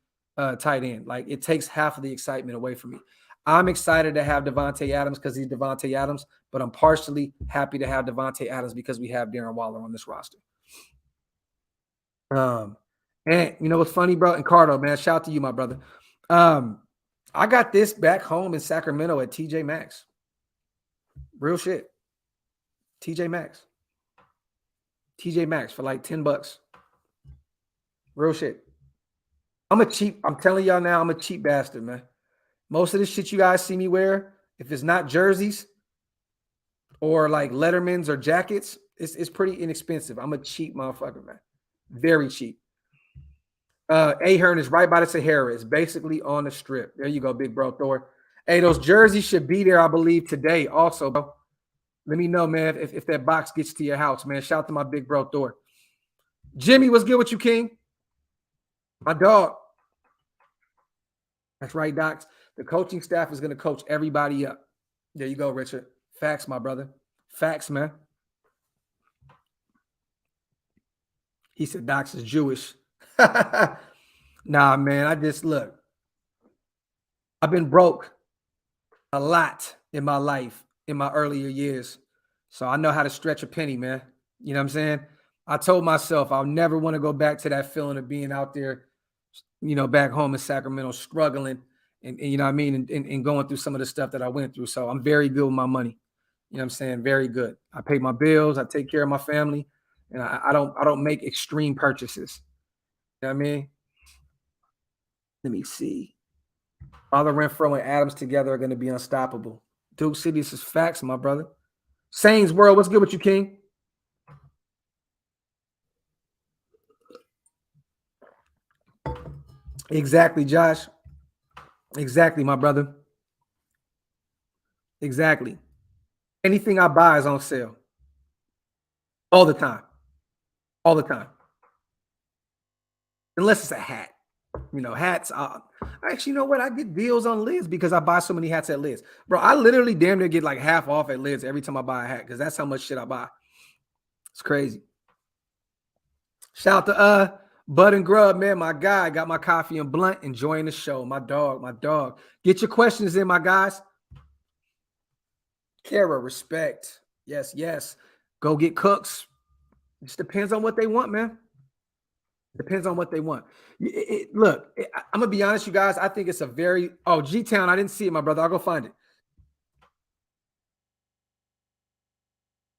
Speaker 1: tight end. Like, it takes half of the excitement away from me. I'm excited to have Devontae Adams because he's Devontae Adams, but I'm partially happy to have Devontae Adams because we have Darren Waller on this roster. And you know what's funny, bro? And Cardo, man, shout out to you, my brother. I got this back home in Sacramento at TJ Maxx. Real shit. TJ Maxx. TJ Maxx for like $10. Real shit. I'm telling y'all now, I'm a cheap bastard, man. Most of the shit you guys see me wear, if it's not jerseys or like Lettermans or jackets, it's pretty inexpensive. I'm a cheap motherfucker, man. Very cheap. Ahern is right by the Sahara. It's basically on the strip. There you go, big bro Thor. Hey, those jerseys should be there, I believe, today also, bro. Let me know, man, if that box gets to your house, man. Shout out to my big bro Thor. Jimmy, what's good with you, King? My dog. That's right, Docs. The coaching staff is going to coach everybody up. There you go, Richard. Facts, my brother. Facts, man. He said Docs is Jewish. Nah, man, look. I've been broke a lot in my life in my earlier years. So I know how to stretch a penny, man. You know what I'm saying? I told myself I'll never want to go back to that feeling of being out there, you know, back home in Sacramento, struggling and you know what I mean, and going through some of the stuff that I went through. So I'm very good with my money. You know what I'm saying? Very good. I pay my bills, I take care of my family, and I don't make extreme purchases. You know what I mean? Let me see. Father Renfro and Adams together are going to be unstoppable. Duke City, this is facts, my brother. Saints World, what's good with you, King? Exactly, Josh. Exactly, my brother. Exactly. Anything I buy is on sale. All the time. All the time. Unless it's a hat. You know, hats. Actually, you know what? I get deals on Lids because I buy so many hats at Lids. Bro, I literally damn near get like half off at Lids every time I buy a hat because that's how much shit I buy. It's crazy. Shout out to Bud and Grub, man. My guy got my coffee and blunt, enjoying the show. My dog. Get your questions in, my guys. Kara, respect. Yes. Go get Cooks. It just depends on what they want, man. Depends on what they want. Look, I'm going to be honest, you guys. I think it's a very... Oh, G-Town, I didn't see it, my brother. I'll go find it.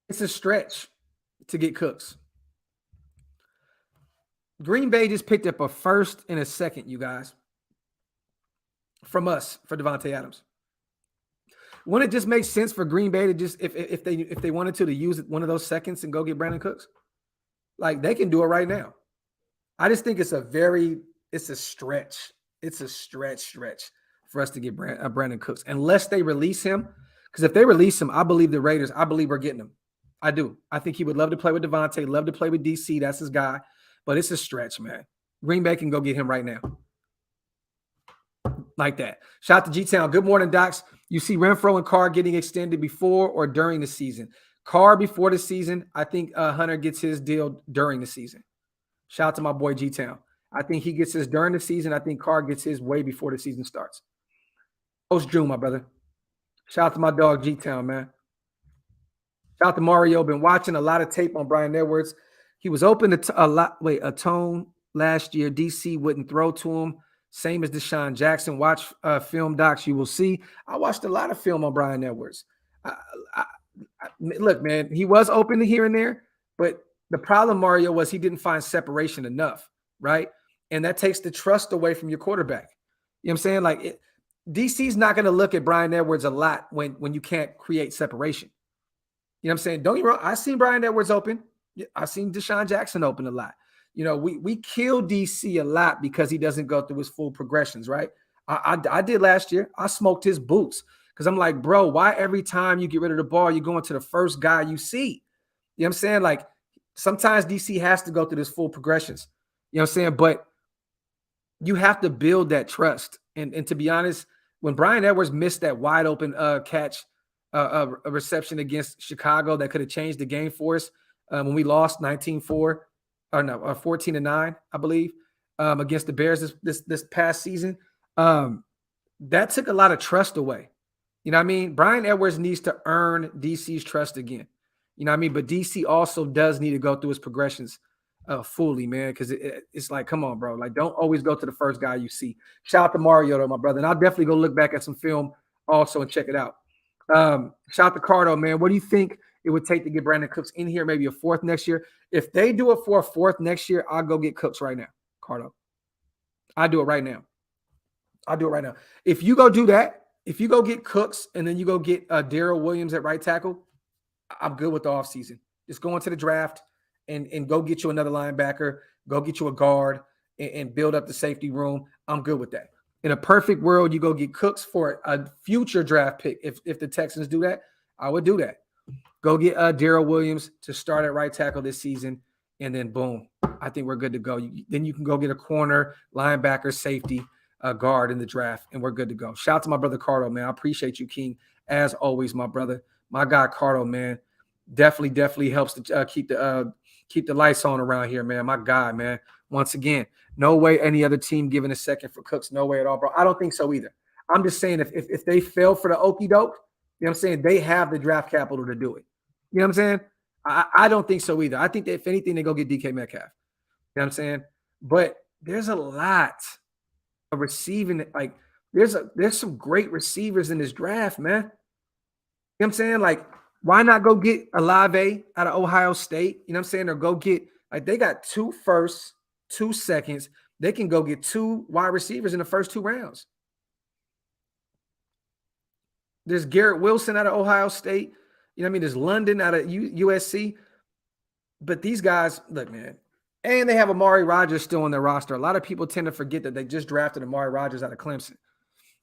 Speaker 1: It's a stretch to get Cooks. Green Bay just picked up a first and a second, you guys, from us for Devontae Adams. Wouldn't it just make sense for Green Bay to just, if they wanted to use one of those seconds and go get Brandon Cooks? Like, they can do it right now. I just think it's a stretch. It's a stretch for us to get Brandon Cooks, unless they release him. Because if they release him, I believe the Raiders, I believe we're getting him. I do. I think he would love to play with Devontae, love to play with DC. That's his guy. But it's a stretch, man. Green Bay can go get him right now. Like that. Shout out to G-Town. Good morning, Docs. You see Renfro and Carr getting extended before or during the season? Carr before the season. I think Hunter gets his deal during the season. Shout out to my boy G-Town. I think he gets his during the season. I think Carr gets his way before the season starts. Coach June, my brother. Shout out to my dog G-Town, man. Shout out to Mario. Been watching a lot of tape on Brian Edwards. He was open to a tone last year. DC wouldn't throw to him. Same as Deshaun Jackson. Watch film docs. You will see. I watched a lot of film on Brian Edwards. Look, man, he was open to here and there, but the problem, Mario, was he didn't find separation enough, right? And that takes the trust away from your quarterback. You know what I'm saying? Like DC's not going to look at Brian Edwards a lot when you can't create separation. You know what I'm saying? Don't get me wrong. I've seen Brian Edwards open. I've seen Deshaun Jackson open a lot. You know, we kill DC a lot because he doesn't go through his full progressions, right? I did last year. I smoked his boots because I'm like, bro, why every time you get rid of the ball, you're going to the first guy you see? You know what I'm saying? Like sometimes DC has to go through this full progressions. You know what I'm saying? But you have to build that trust. And to be honest, when Brian Edwards missed that wide open catch, a reception against Chicago that could have changed the game for us when we lost 19-4 or no 14-9, I believe, against the Bears this past season. That took a lot of trust away. You know what I mean? Brian Edwards needs to earn DC's trust again. You know what I mean? But DC also does need to go through his progressions fully, man, because it's like, come on, bro. Like, don't always go to the first guy you see. Shout out to Mario, though, my brother. And I'll definitely go look back at some film also and check it out. Shout out to Cardo, man. What do you think it would take to get Brandon Cooks in here, maybe a fourth next year? If they do it for a fourth next year, I'll go get Cooks right now, Cardo. I'll do it right now. I'll do it right now. If you go do that, if you go get Cooks and then you go get Darrell Williams at right tackle, I'm good with the offseason. Just go into the draft and go get you another linebacker, go get you a guard and build up the safety room. I'm good with that. In a perfect world, you go get Cooks for a future draft pick. If the Texans do that, I would do that. Go get Darrell Williams to start at right tackle this season, and then boom, I think we're good to go. Then you can go get a corner, linebacker, safety, guard in the draft, and we're good to go. Shout out to my brother Cardo, man. I appreciate you, King, as always, my brother. My guy Cardo, man, definitely helps to keep the lights on around here, man. My guy, man. Once again, no way any other team giving a second for Cooks. No way at all, bro. I don't think so either. I'm just saying if they fail for the okie doke, you know what I'm saying, they have the draft capital to do it. You know what I'm saying? I don't think so either. I think that if anything, they go get DK Metcalf. You know what I'm saying? But there's a lot of receiving. Like there's some great receivers in this draft, man. You know what I'm saying? Like, why not go get Olave out of Ohio State? You know what I'm saying? Or go get, like, they got 2 firsts, 2 seconds. They can go get 2 wide receivers in the first 2 rounds. There's Garrett Wilson out of Ohio State. You know what I mean? There's London out of USC. But these guys, look, man, and they have Amari Rodgers still on their roster. A lot of people tend to forget that they just drafted Amari Rodgers out of Clemson.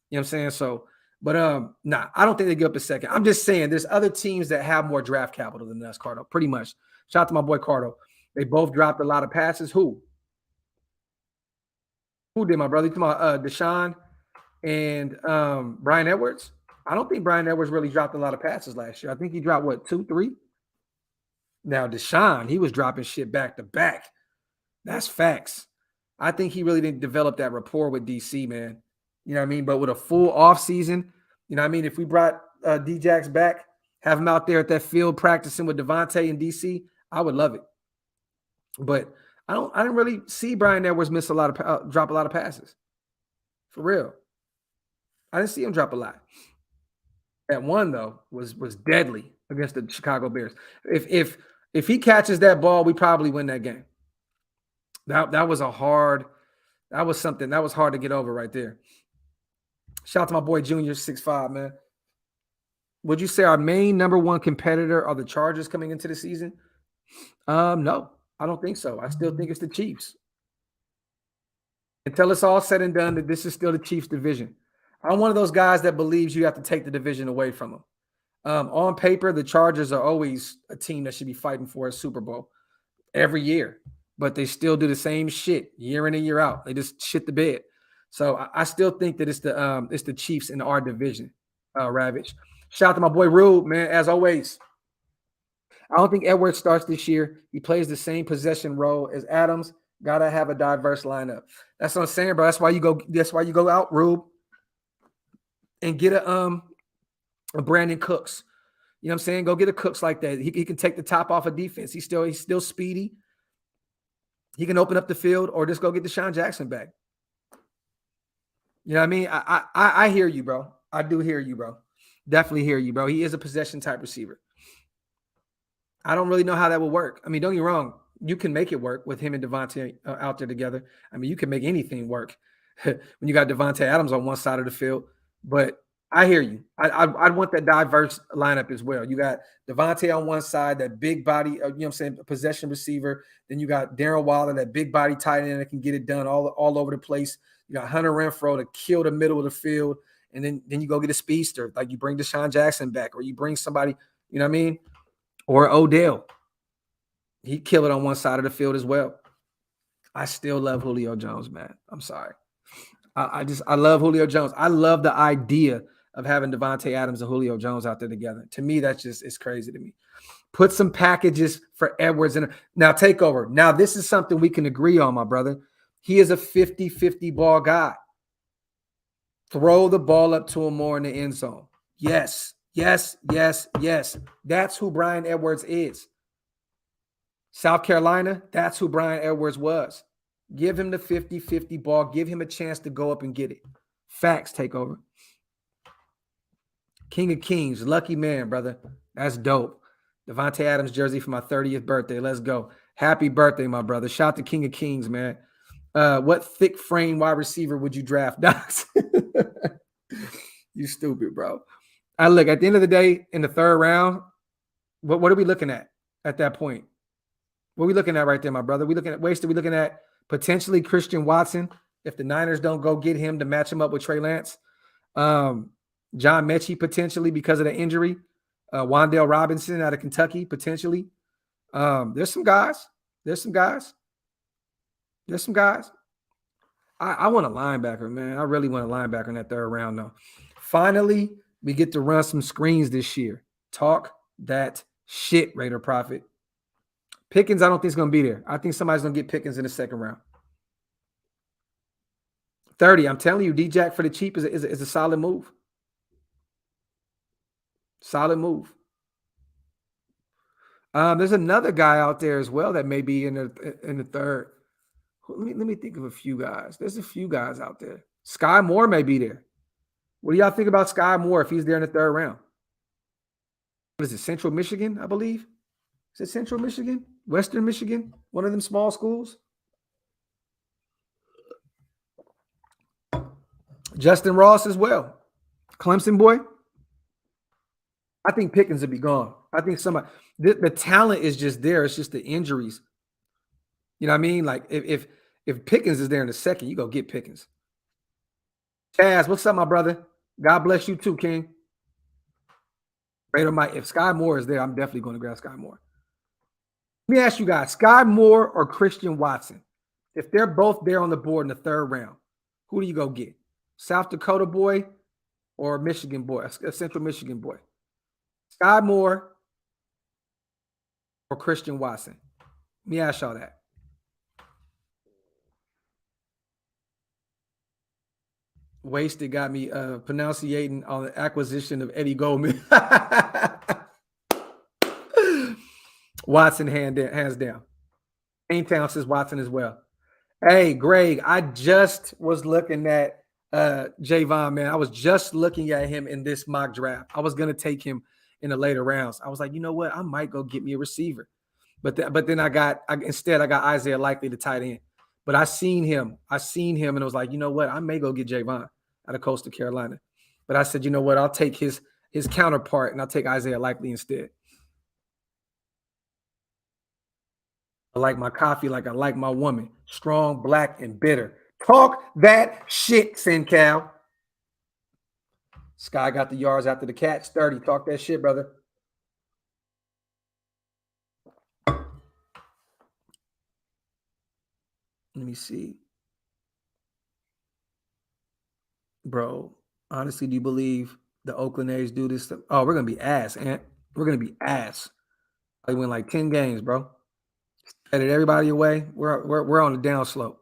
Speaker 1: You know what I'm saying? So, but nah, I don't think they give up a second. I'm just saying there's other teams that have more draft capital than us, Cardo, pretty much. Shout out to my boy Cardo. They both dropped a lot of passes. Who did, my brother? You talking about Deshaun and Brian Edwards? I don't think Brian Edwards really dropped a lot of passes last year. I think he dropped, what, 2, 3? Now, Deshaun, he was dropping shit back to back. That's facts. I think he really didn't develop that rapport with DC, man. You know what I mean? But with a full offseason, you know what I mean? If we brought D-Jax back, have him out there at that field practicing with Devontae and DC, I would love it. But I didn't really see Brian Edwards drop a lot of passes. For real. I didn't see him drop a lot. That one, though, was deadly against the Chicago Bears. If he catches that ball, we probably win that game. That was hard to get over right there. Shout out to my boy Junior 6'5", man. Would you say our main number one competitor are the Chargers coming into the season? No, I don't think so. I still think it's the Chiefs. Until it's all said and done, that this is still the Chiefs division. I'm one of those guys that believes you have to take the division away from them. On paper, the Chargers are always a team that should be fighting for a Super Bowl every year, but they still do the same shit year in and year out. They just shit the bed. So I still think that it's the Chiefs in our division. Ravage. Shout out to my boy Rube, man. As always, I don't think Edwards starts this year. He plays the same possession role as Adams. Gotta have a diverse lineup. That's what I'm saying, bro. That's why you go out, Rube. and get a Brandon Cooks. You know what I'm saying? Go get a Cooks like that. He can take the top off of defense. He's still speedy. He can open up the field, or just go get Deshaun Jackson back. You know what I mean? I hear you, bro. I do hear you, bro. Definitely hear you, bro. He is a possession type receiver. I don't really know how that will work. I mean, don't get me wrong. You can make it work with him and Devontae out there together. I mean, you can make anything work when you got Devontae Adams on one side of the field. But I hear you. I'd want that diverse lineup as well. You got Devontae on one side, that big body, you know what I'm saying, possession receiver. Then you got Darren Waller, that big body tight end that can get it done all over the place. You got Hunter Renfrow to kill the middle of the field. And then you go get a speedster, like you bring Deshaun Jackson back, or you bring somebody, you know what I mean? Or Odell. He'd kill it on one side of the field as well. I still love Julio Jones, man. I'm sorry. I love Julio Jones. I love the idea of having Devontae Adams and Julio Jones out there together. To me, it's crazy to me. Put some packages for Edwards in. Now take over. Now this is something we can agree on, my brother. He is a 50-50 ball guy. Throw the ball up to him more in the end zone. Yes. That's who Bryan Edwards is. South Carolina, that's who Bryan Edwards was. Give him the 50-50 ball. Give him a chance to go up and get it. Facts take over. King of Kings, lucky man, brother. That's dope. Devontae Adams jersey for my 30th birthday. Let's go. Happy birthday, my brother. Shout to King of Kings, man. What thick frame wide receiver would you draft, Docs? You stupid, bro. I look, at the end of the day, in the third round, what are we looking at that point? What are we looking at right there, my brother? We looking at Wasted. We looking at potentially Christian Watson if the Niners don't go get him to match him up with Trey Lance. John Mechie potentially because of the injury. Wan'Dale Robinson out of Kentucky potentially. There's some guys. I want a linebacker, man. I really want a linebacker in that third round, though. Finally, we get to run some screens this year. Talk that shit, Raider Prophet. Pickens, I don't think is going to be there. I think somebody's going to get Pickens in the second round. 30, I'm telling you, D-Jack for the cheap is a solid move. Solid move. There's another guy out there as well that may be in the third. Let me think of a few guys. There's a few guys out there. Sky Moore may be there. What do y'all think about Sky Moore if he's there in the third round? What is it, Central Michigan, I believe? Is it Central Michigan? Western Michigan? One of them small schools? Justin Ross as well. Clemson boy. I think Pickens would be gone. I think the talent is just there. It's just the injuries. You know what I mean? Like if Pickens is there in a second, you go get Pickens. Chaz, what's up, my brother? God bless you too, King. Raider Mike, if Sky Moore is there, I'm definitely going to grab Sky Moore. Let me ask you guys, Sky Moore or Christian Watson? If they're both there on the board in the third round, who do you go get? South Dakota boy or Michigan boy, a Central Michigan boy? Sky Moore or Christian Watson? Let me ask y'all that. Wasted got me pronunciating on the acquisition of Eddie Goldman. Watson hands down. Town says Watson as well. Hey, Greg, I just was looking at Javon, man. I was just looking at him in this mock draft. I was going to take him in the later rounds. I was like, you know what? I might go get me a receiver. But then I got Isaiah Likely, the tight end. But I seen him and I was like, you know what? I may go get Javon out of Coastal Carolina. But I said, you know what? I'll take his counterpart and I'll take Isaiah Likely instead. I like my coffee like I like my woman. Strong, black, and bitter. Talk that shit, SinCal. Sky got the yards after the catch. 30. Talk that shit, brother. Let me see. Bro, honestly, do you believe the Oakland A's do this stuff? Oh, we're going to be ass, Ant. We're going to be ass. I win like 10 games, bro. Headed everybody away. We're on the down slope.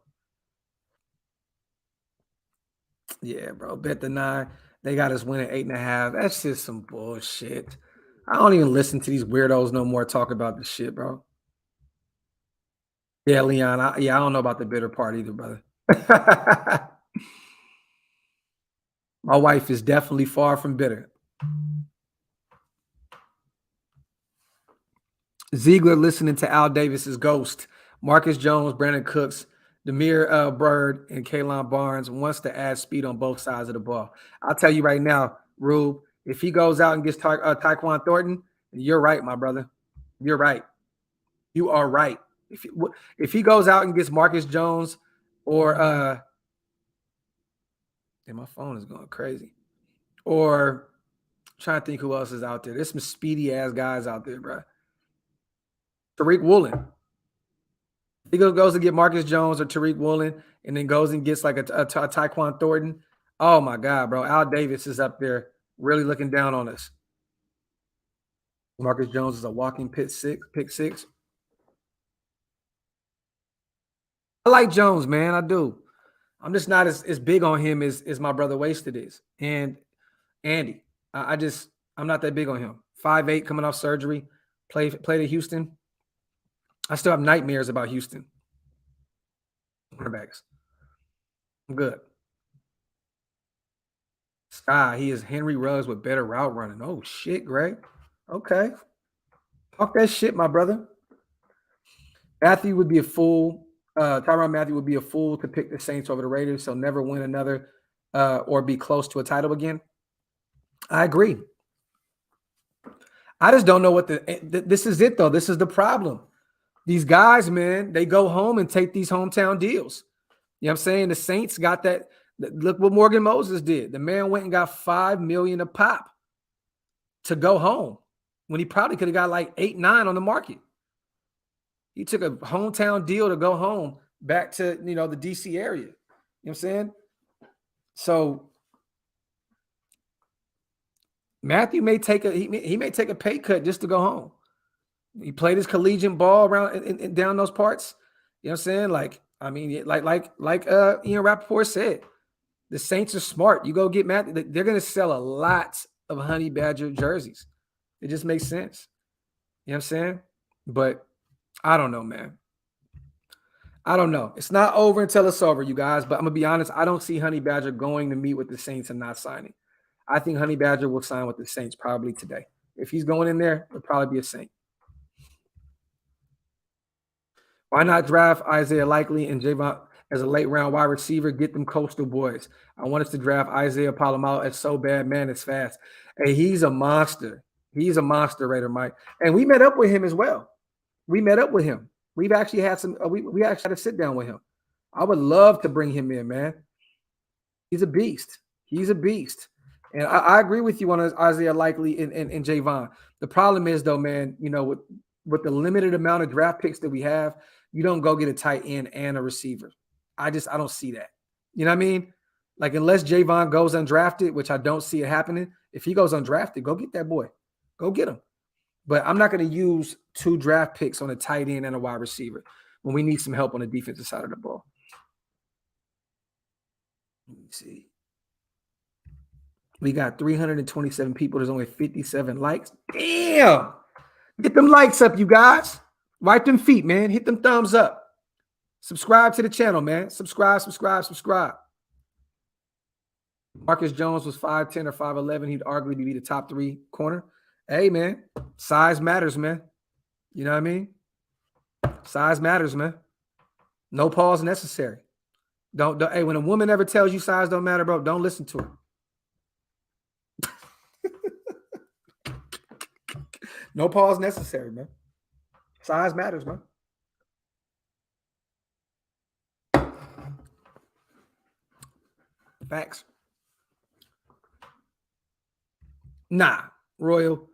Speaker 1: Yeah, bro. Bet the 9. They got us winning 8.5. That's just some bullshit. I don't even listen to these weirdos no more talk about this shit, bro. Yeah, Leon. I don't know about the bitter part either, brother. My wife is definitely far from bitter. Ziegler listening to Al Davis's Ghost. Marcus Jones, Brandon Cooks, Demir Bird, and Kaylon Barnes wants to add speed on both sides of the ball. I'll tell you right now, Rube, if he goes out and gets Tyquan Thornton, you're right, my brother. You're right. You are right. If he goes out and gets Marcus Jones or and my phone is going crazy. Or I'm trying to think who else is out there. There's some speedy ass guys out there, bro. Tariq Woolen. He goes to get Marcus Jones or Tariq Woolen and then goes and gets like a Tyquan Thornton. Oh my God, bro. Al Davis is up there really looking down on us. Marcus Jones is a walking pick six. I like Jones, man. I do. I'm just not as big on him as my brother Wasted is. And Andy. I'm not that big on him. 5'8", coming off surgery, played at Houston. I still have nightmares about Houston. Quarterbacks. I'm good. Sky, he is Henry Ruggs with better route running. Oh, shit, Greg. Okay. Talk that shit, my brother. Matthew would be a fool. Tyrann Mathieu would be a fool to pick the Saints over the Raiders. So never win another or be close to a title again. I agree. I just don't know what this is it, though. This is the problem. These guys, man, they go home and take these hometown deals. You know what I'm saying? The Saints got that. Look what Morgan Moses did. The man went and got $5 million a pop to go home when he probably could have got like 8, 9 on the market. He took a hometown deal to go home back to, the DC area. You know what I'm saying? So Matthew may take he may take a pay cut just to go home. He played his collegiate ball around and down those parts. You know what I'm saying? Like Ian Rappaport said, the Saints are smart. You go get Matthew. They're going to sell a lot of Honey Badger jerseys. It just makes sense. You know what I'm saying? But I don't know, man. I don't know. It's not over until it's over, you guys. But I'm going to be honest. I don't see Honey Badger going to meet with the Saints and not signing. I think Honey Badger will sign with the Saints probably today. If he's going in there, it'll probably be a Saint. Why not draft Isaiah Likely and Javon as a late round wide receiver? Get them coastal boys. I want us to draft Isaiah Palomalo. It's so bad, man. It's fast. Hey, he's a monster. He's a monster, Raider Mike. And we met up with him as well. We met up with him. We've actually had some. We actually had to sit down with him. I would love to bring him in, man. He's a beast. He's a beast. And I agree with you on Isaiah Likely and Javon. The problem is, though, man, with the limited amount of draft picks that we have, you don't go get a tight end and a receiver. I don't see that. You know what I mean? Like, unless Javon goes undrafted, which I don't see it happening, if he goes undrafted, go get that boy. Go get him. But I'm not going to use 2 draft picks on a tight end and a wide receiver when we need some help on the defensive side of the ball. Let me see. We got 327 people. There's only 57 likes. Damn. Get them likes up, you guys. Wipe them feet, man. Hit them thumbs up. Subscribe to the channel, man. Subscribe. Marcus Jones was 5'10 or 5'11. He'd arguably be the top 3 corner. Hey, man. Size matters, man. You know what I mean? Size matters, man. No pause necessary. Don't hey, when a woman ever tells you size don't matter, bro, don't listen to her. No pause necessary, man. Size matters, man. Facts. Nah, Royal.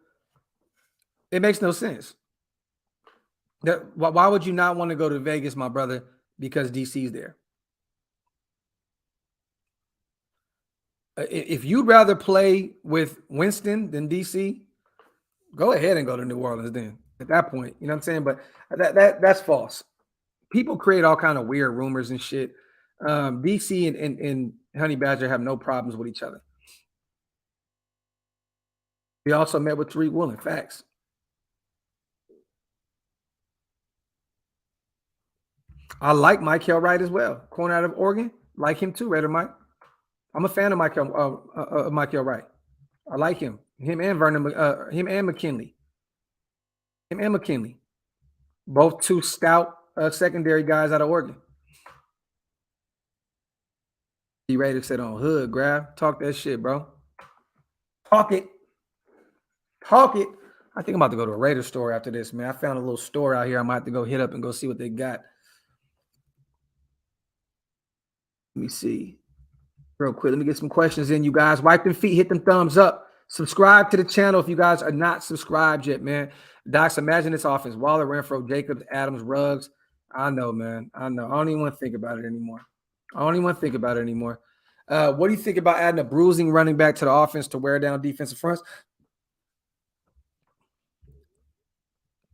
Speaker 1: It makes no sense. Why would you not want to go to Vegas, my brother? Because DC's there. If you'd rather play with Winston than DC, go ahead and go to New Orleans then. At that point, you know what I'm saying? But that's false. People create all kind of weird rumors and shit. DC and Honey Badger have no problems with each other. He also met with Tariq Woolen. Facts. I like Michael Wright as well. Corner out of Oregon. Like him too, Raider Mike. I'm a fan of Michael Wright. I like him. Him and McKinley. Him and McKinley. Both two stout secondary guys out of Oregon. He Raider said on hood, Graphk. Talk that shit, bro. Talk it. Talk it. I think I'm about to go to a Raider store after this, man. I found a little store out here. I might have to go hit up and go see what they got. Let me see. Real quick. Let me get some questions in, you guys. Wipe them feet. Hit them thumbs up. Subscribe to the channel if you guys are not subscribed yet, man. Docs, imagine this offense. Waller, Renfro, Jacobs, Adams, Ruggs. I know, man. I know. I don't even want to think about it anymore. What do you think about adding a bruising running back to the offense to wear down defensive fronts?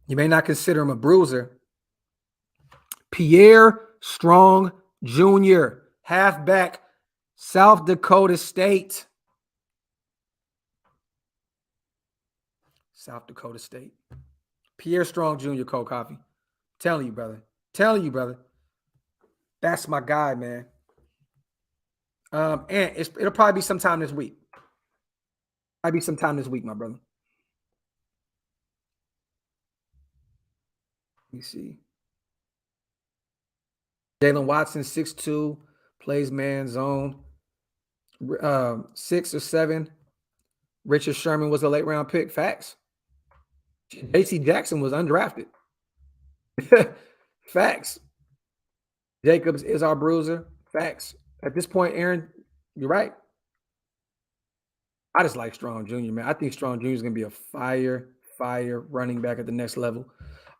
Speaker 1: You may not consider him a bruiser. Pierre Strong Jr., halfback, South Dakota State. South Dakota State. Pierre Strong Jr., Cold Coffee. Telling you, brother. That's my guy, man. And it'll probably be sometime this week. My brother. Let me see. Jalen Watson, 6'2", plays man zone. 6 or 7. Richard Sherman was a late round pick. Facts. J.C. Jackson was undrafted. Facts. Jacobs is our bruiser. Facts. At this point, Aaron, you're right. I just like Strong Jr., man. I think Strong Jr. is going to be a fire running back at the next level.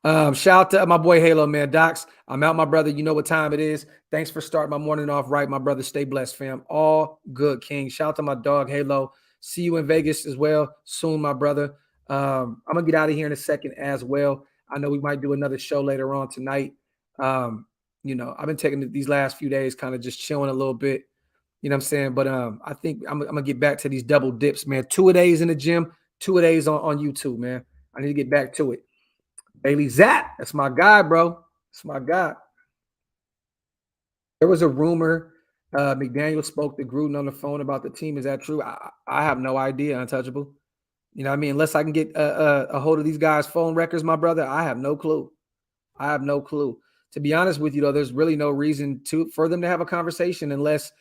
Speaker 1: Shout out to my boy Halo, man. Docs, I'm out, my brother. You know what time it is. Thanks for starting my morning off right, my brother. Stay blessed, fam. All good, King. Shout out to my dog, Halo. See you in Vegas as well soon, my brother. I'm going to get out of here in a second as well. I know we might do another show later on tonight. You know, I've been taking these last few days kind of just chilling a little bit. You know what I'm saying? But I think I'm going to get back to these double dips, man. 2 a days in the gym, 2 a days on YouTube, man. I need to get back to it. Bailey Zapp, that's my guy, bro. That's my guy. There was a rumor McDaniel spoke to Gruden on the phone about the team. Is that true? I have no idea, Untouchable. You know what I mean? Unless I can get a hold of these guys' phone records, my brother, I have no clue. To be honest with you, though, there's really no reason for them to have a conversation unless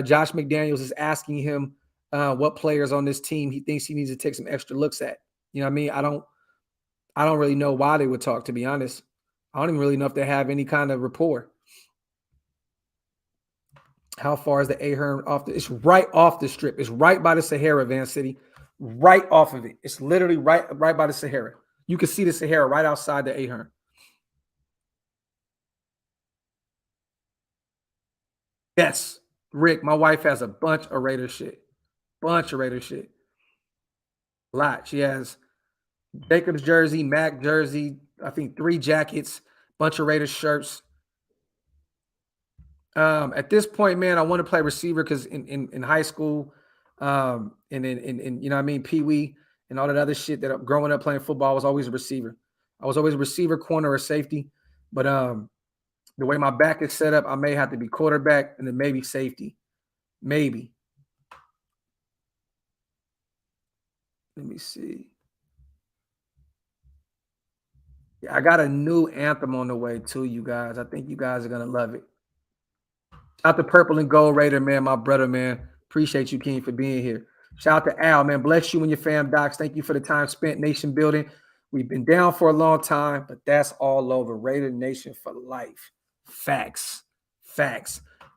Speaker 1: Josh McDaniels is asking him what players on this team he thinks he needs to take some extra looks at. You know what I mean? I don't really know why they would talk, to be honest. I don't even really know if they have any kind of rapport. How far is the Ahern off? It's right off the strip. It's right by the Sahara, Van City. Right off of it. It's literally right by the Sahara. You can see the Sahara right outside the Ahern. Yes, Rick, my wife has a bunch of Raider shit. A lot. She has Jacobs jersey, Mac jersey, I think 3 jackets, bunch of Raiders shirts. At this point, man, I want to play receiver because in high school, and in you know what I mean, Pee Wee and all that other shit that growing up playing football, I was always a receiver. I was always a receiver, corner, or safety. But the way my back is set up, I may have to be quarterback and then maybe safety. Maybe. Let me see. Yeah, I got a new anthem on the way too, you guys. I think you guys are gonna love it. Shout out to Purple and Gold Raider, man, my brother, man. Appreciate you, King, for being here. Shout out to Al, man. Bless you and your fam, Docs. Thank you for the time spent nation building. We've been down for a long time, but that's all over. Raider Nation for life. Facts.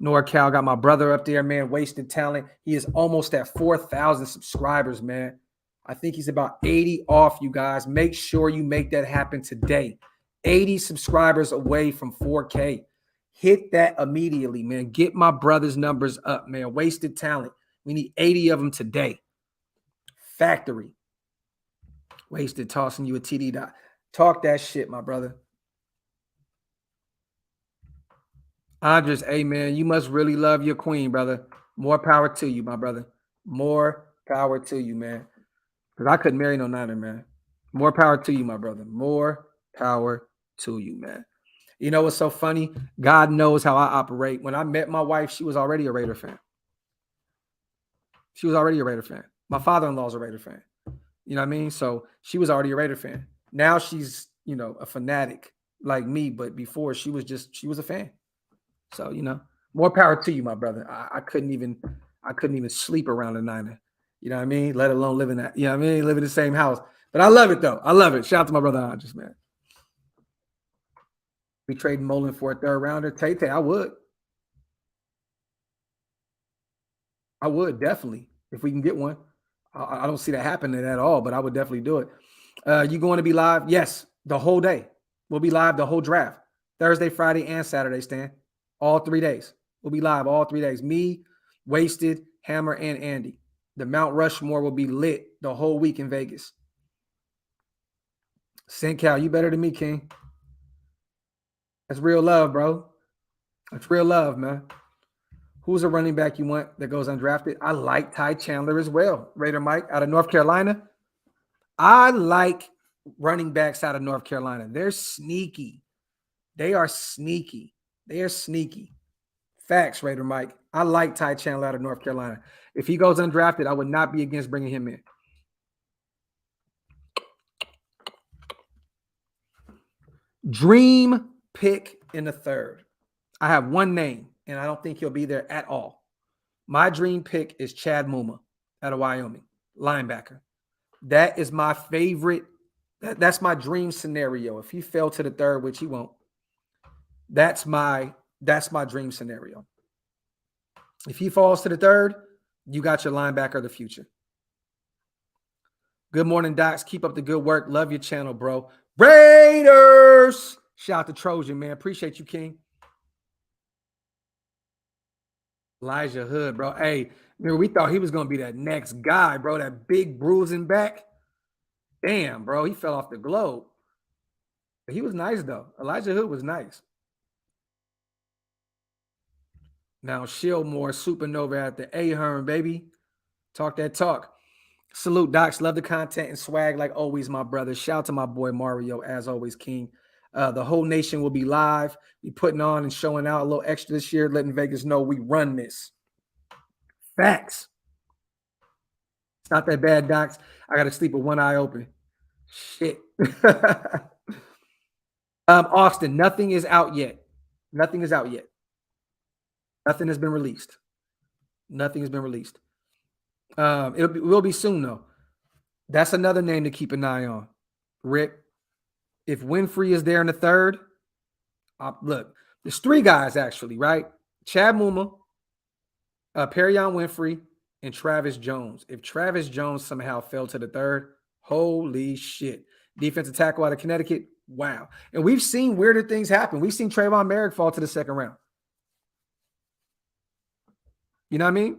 Speaker 1: NorCal got my brother up there, man. Wasted Talent. He is almost at 4,000 subscribers, man. I think he's about 80 off, you guys. Make sure you make that happen today. 80 subscribers away from 4K. Hit that immediately, man. Get my brother's numbers up, man. Wasted Talent. We need 80 of them today. Factory. Wasted tossing you a TD dot. Talk that shit, my brother. Andres, hey, man, you must really love your queen, brother. More power to you, my brother. More power to you, man. Because I couldn't marry no Niner, man. More power to you, my brother. More power to you, man. You know what's so funny? God knows how I operate. When I met my wife, she was already a Raider fan. She was already a Raider fan. My father-in-law's a Raider fan. You know what I mean? So she was already a Raider fan. Now she's, a fanatic like me, but before she was a fan. So, more power to you, my brother. I couldn't even sleep around a Niner. You know what I mean? Let alone live in that, live in the same house. But I love it though. I love it. Shout out to my brother Andres, man. We trading Mullen for a third rounder. Tay, I would. I would definitely if we can get one. I don't see that happening at all, but I would definitely do it. You going to be live? Yes, the whole day. We'll be live the whole draft. Thursday, Friday, and Saturday, Stan. All 3 days. We'll be live all 3 days. Me, Wasted, Hammer, and Andy. The Mount Rushmore will be lit the whole week in Vegas. St. Cal, you better than me, King. That's real love, bro. That's real love, man. Who's a running back you want that goes undrafted? I like Ty Chandler as well. Raider Mike out of North Carolina. I like running backs out of North Carolina. They're sneaky. They are sneaky. They are sneaky. Facts, Raider Mike. I like Ty Chandler out of North Carolina. If he goes undrafted, I would not be against bringing him in. Dream pick in the third. I have one name, and I don't think he'll be there at all. My dream pick is Chad Muma out of Wyoming, linebacker. That is my favorite. That's my dream scenario. If he fell to the third, which he won't, that's my dream scenario. If he falls to the third, you got your linebacker of the future. Good morning, Docs. Keep up the good work. Love your channel, bro. Raiders! Shout out to Trojan, man. Appreciate you, King. Elijah Hood, bro. Hey, we thought he was going to be that next guy, bro. That big bruising back. Damn, bro. He fell off the globe. But he was nice, though. Elijah Hood was nice. Now, Shieldmore, Supernova at the Ahern, baby. Talk that talk. Salute, Docs. Love the content and swag like always, my brother. Shout out to my boy Mario, as always, King. The whole nation will be live. We putting on and showing out a little extra this year, letting Vegas know we run this. Facts. It's not that bad, Docs. I got to sleep with one eye open. Shit. Austin, nothing is out yet. Nothing is out yet. Nothing has been released. Nothing has been released. It will be soon, though. That's another name to keep an eye on. Rick. If Winfrey is there in the third, look, there's 3 guys actually, right? Chad Muma, Perion Winfrey, and Travis Jones. If Travis Jones somehow fell to the third, holy shit. Defensive tackle out of Connecticut, wow. And we've seen weirder things happen. We've seen Trayvon Merrick fall to the second round. You know what I mean?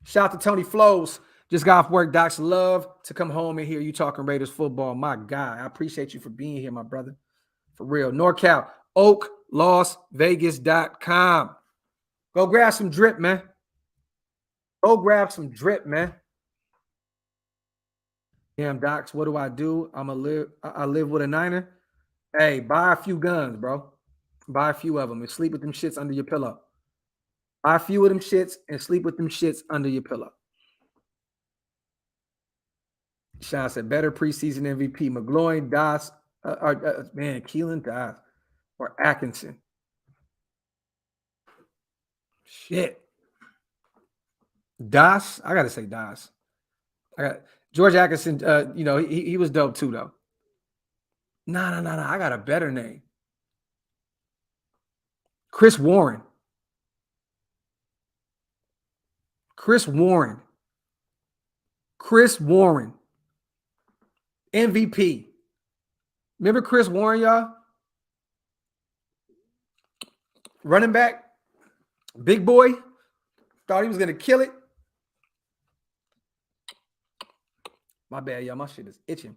Speaker 1: Shout out to Tony Flows. Just got off work, Docs. Love to come home and hear you talking Raiders football. My guy, I appreciate you for being here, my brother. For real. NorCal, Oaklosvegas.com. Go grab some drip, man. Go grab some drip, man. Damn, Docs, what do? I live with a Niner. Hey, buy a few guns, bro. Buy a few of them and sleep with them shits under your pillow. Buy a few of them shits and sleep with them shits under your pillow. Sean said, better preseason MVP, McGloin, Das, Keelan Das, or Atkinson. Shit. Das, I got to say Das. George Atkinson, he was dope too, though. No. I got a better name. Chris Warren. MVP. Remember Chris Warren, y'all? Running back. Big boy. Thought he was going to kill it. My bad, y'all. My shit is itching.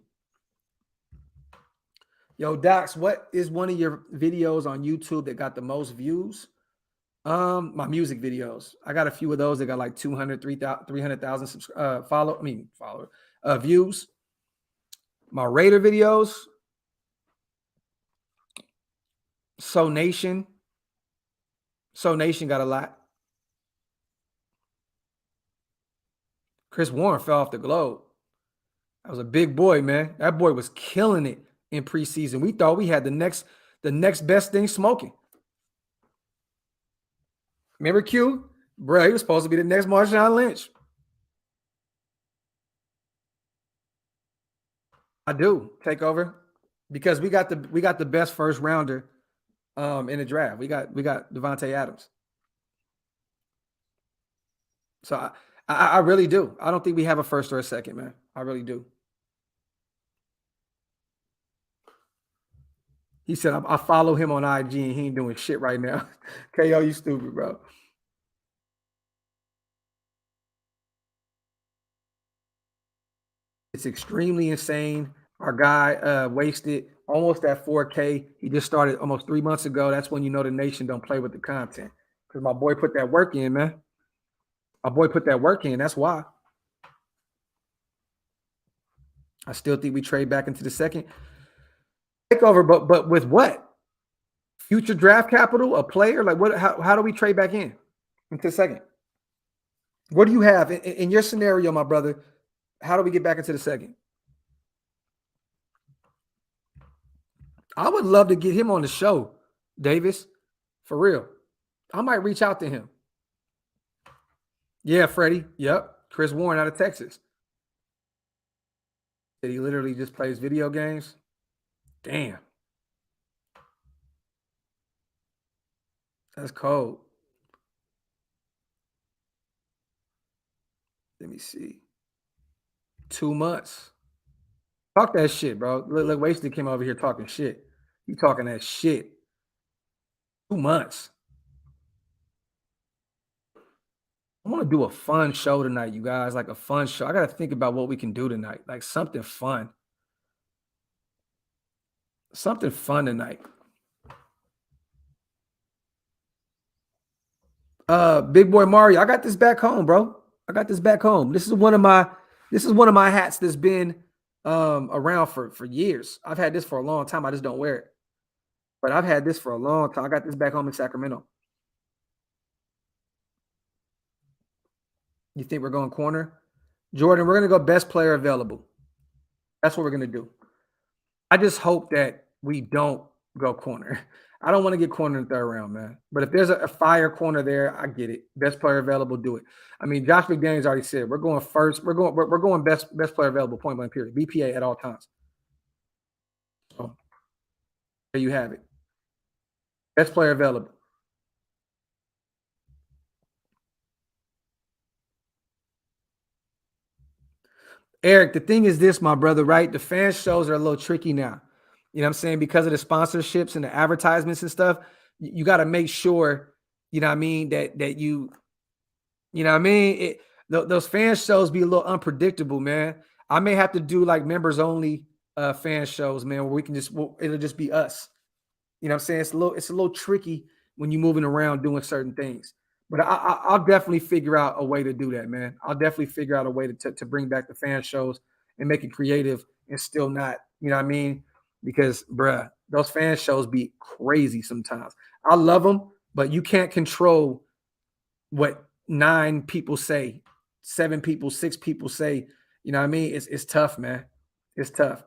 Speaker 1: Yo, Docs, what is one of your videos on YouTube that got the most views? My music videos. I got a few of those that got like 200, 300,000 views. My Raider videos. So Nation got a lot. Chris Warren fell off the globe. That was a big boy, man. That boy was killing it in preseason. We thought we had the next best thing smoking. Remember Q? Bro, he was supposed to be the next Marshawn Lynch. I do. Take over. Because we got the best first rounder in the draft. We got Devontae Adams. So I really do. I don't think we have a first or a second, man. I really do. He said, I follow him on IG and he ain't doing shit right now. KO, you stupid, bro. It's extremely insane. Our guy wasted almost at 4K. He just started almost 3 months ago. That's when you know the nation don't play with the content. Because my boy put that work in, man. My boy put that work in. That's why. I still think we trade back into the second. Takeover, but with what? Future draft capital, a player? Like what? How do we trade back into the second? What do you have in your scenario, my brother? How do we get back into the second? I would love to get him on the show, Davis. For real. I might reach out to him. Yeah, Freddie. Yep. Chris Warren out of Texas. He literally just plays video games. Damn. That's cold. Let me see. 2 months. Talk that shit, bro. Look, Wasted came over here talking shit. You talking that shit. 2 months. I want to do a fun show tonight, you guys. Like a fun show. I got to think about what we can do tonight. Like something fun. Something fun tonight. Big boy Mario, I got this back home, bro. I got this back home. This is one of my hats that's been around for years. I've had this for a long time. I just don't wear it. But I've had this for a long time. I got this back home in Sacramento. You think we're going corner? Jordan, we're going to go best player available. That's what we're going to do. I just hope that we don't go corner. I don't want to get corner in the third round, man. But if there's a fire corner there, I get it. Best player available, do it. I mean, Josh McDaniels already said we're going first. We're going best player available, point blank period. BPA at all times. So there you have it. Best player available. Eric, the thing is this, my brother, right? The fan shows are a little tricky now. You know what I'm saying? Because of the sponsorships and the advertisements and stuff, you got to make sure, you know what I mean, that you know what I mean? Those fan shows be a little unpredictable, man. I may have to do like members only fan shows, man, where we can it'll just be us. You know what I'm saying? It's a little tricky when you're moving around doing certain things. But I'll definitely figure out a way to do that, man. I'll definitely figure out a way to bring back the fan shows and make it creative and still not, you know what I mean? Because, bruh, those fan shows be crazy sometimes. I love them, but you can't control what 9 people say, 7 people, 6 people say. You know what I mean? It's tough, man. It's tough.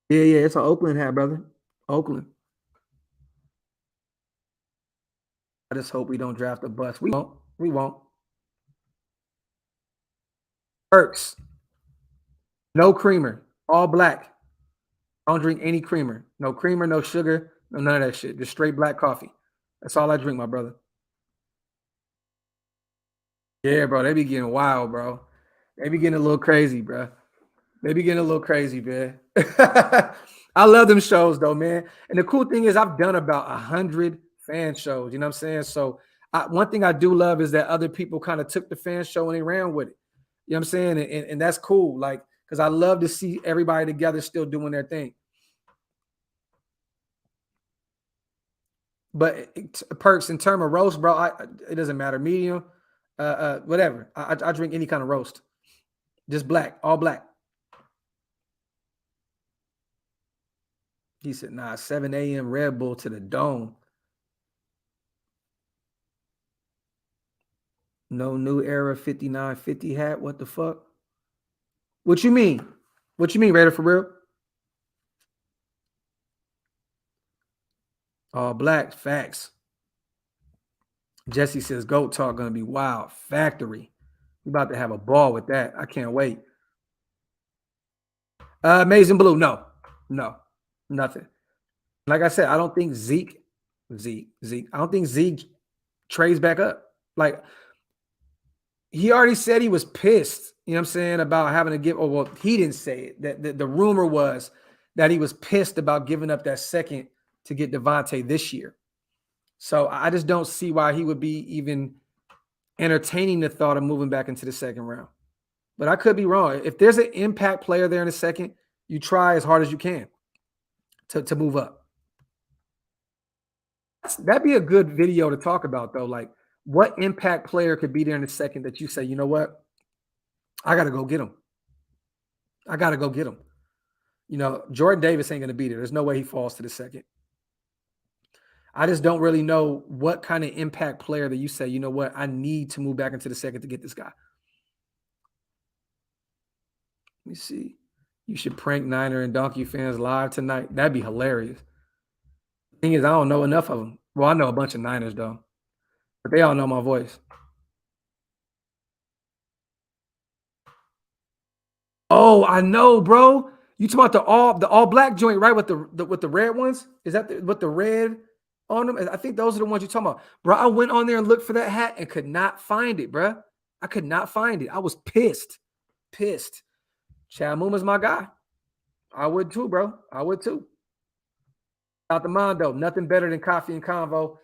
Speaker 1: Yeah, it's an Oakland hat, brother. Oakland. I just hope we don't draft a bust. We won't. Perks. No creamer. All black. Don't drink any creamer. No creamer, no sugar, no none of that shit. Just straight black coffee. That's all I drink, my brother. Yeah, bro. They be getting wild, bro. They be getting a little crazy, bro. They be getting a little crazy, man. I love them shows, though, man. And the cool thing is I've done about 100 fan shows. You know what I'm saying? So one thing I do love is that other people kind of took the fan show and they ran with it. You know what I'm saying? And that's cool. Like, because I love to see everybody together still doing their thing. But Perks, in terms of roast, bro, it doesn't matter. Medium, whatever. I drink any kind of roast. Just black, all black. He said, nah, 7 a.m. Red Bull to the dome. No new era 5950 hat. What the fuck? What you mean? What you mean, Raider, for real? All black, facts. Jesse says, GOAT talk gonna be wild. Factory. We about to have a ball with that. I can't wait. Amazing Blue, no, nothing. Like I said, I don't think Zeke. I don't think Zeke trades back up. Like, he already said he was pissed, you know what I'm saying, about having to give, or well, he didn't say it. That the rumor was that he was pissed about giving up that second to get Devontae this year. So I just don't see why he would be even entertaining the thought of moving back into the second round. But I could be wrong. If there's an impact player there in a second, you try as hard as you can to move up. That'd be a good video to talk about, though. Like, what impact player could be there in a second that you say, you know what? I got to go get him. I got to go get him. You know, Jordan Davis ain't going to be there. There's no way he falls to the second. I just don't really know what kind of impact player that you say, you know what? I need to move back into the second to get this guy. Let me see. You should prank Niner and Donkey fans live tonight. That'd be hilarious. The thing is, I don't know enough of them. Well, I know a bunch of Niners, though. But they all know my voice. Oh, I know, bro. You talking about the all black joint, right? With the red ones? Is that with the red on them? I think those are the ones you're talking about. Bro, I went on there and looked for that hat and could not find it, bro. I could not find it. I was pissed. Chad Muma's my guy. I would too, bro. I would too. Out the Mondo. Nothing better than coffee and convo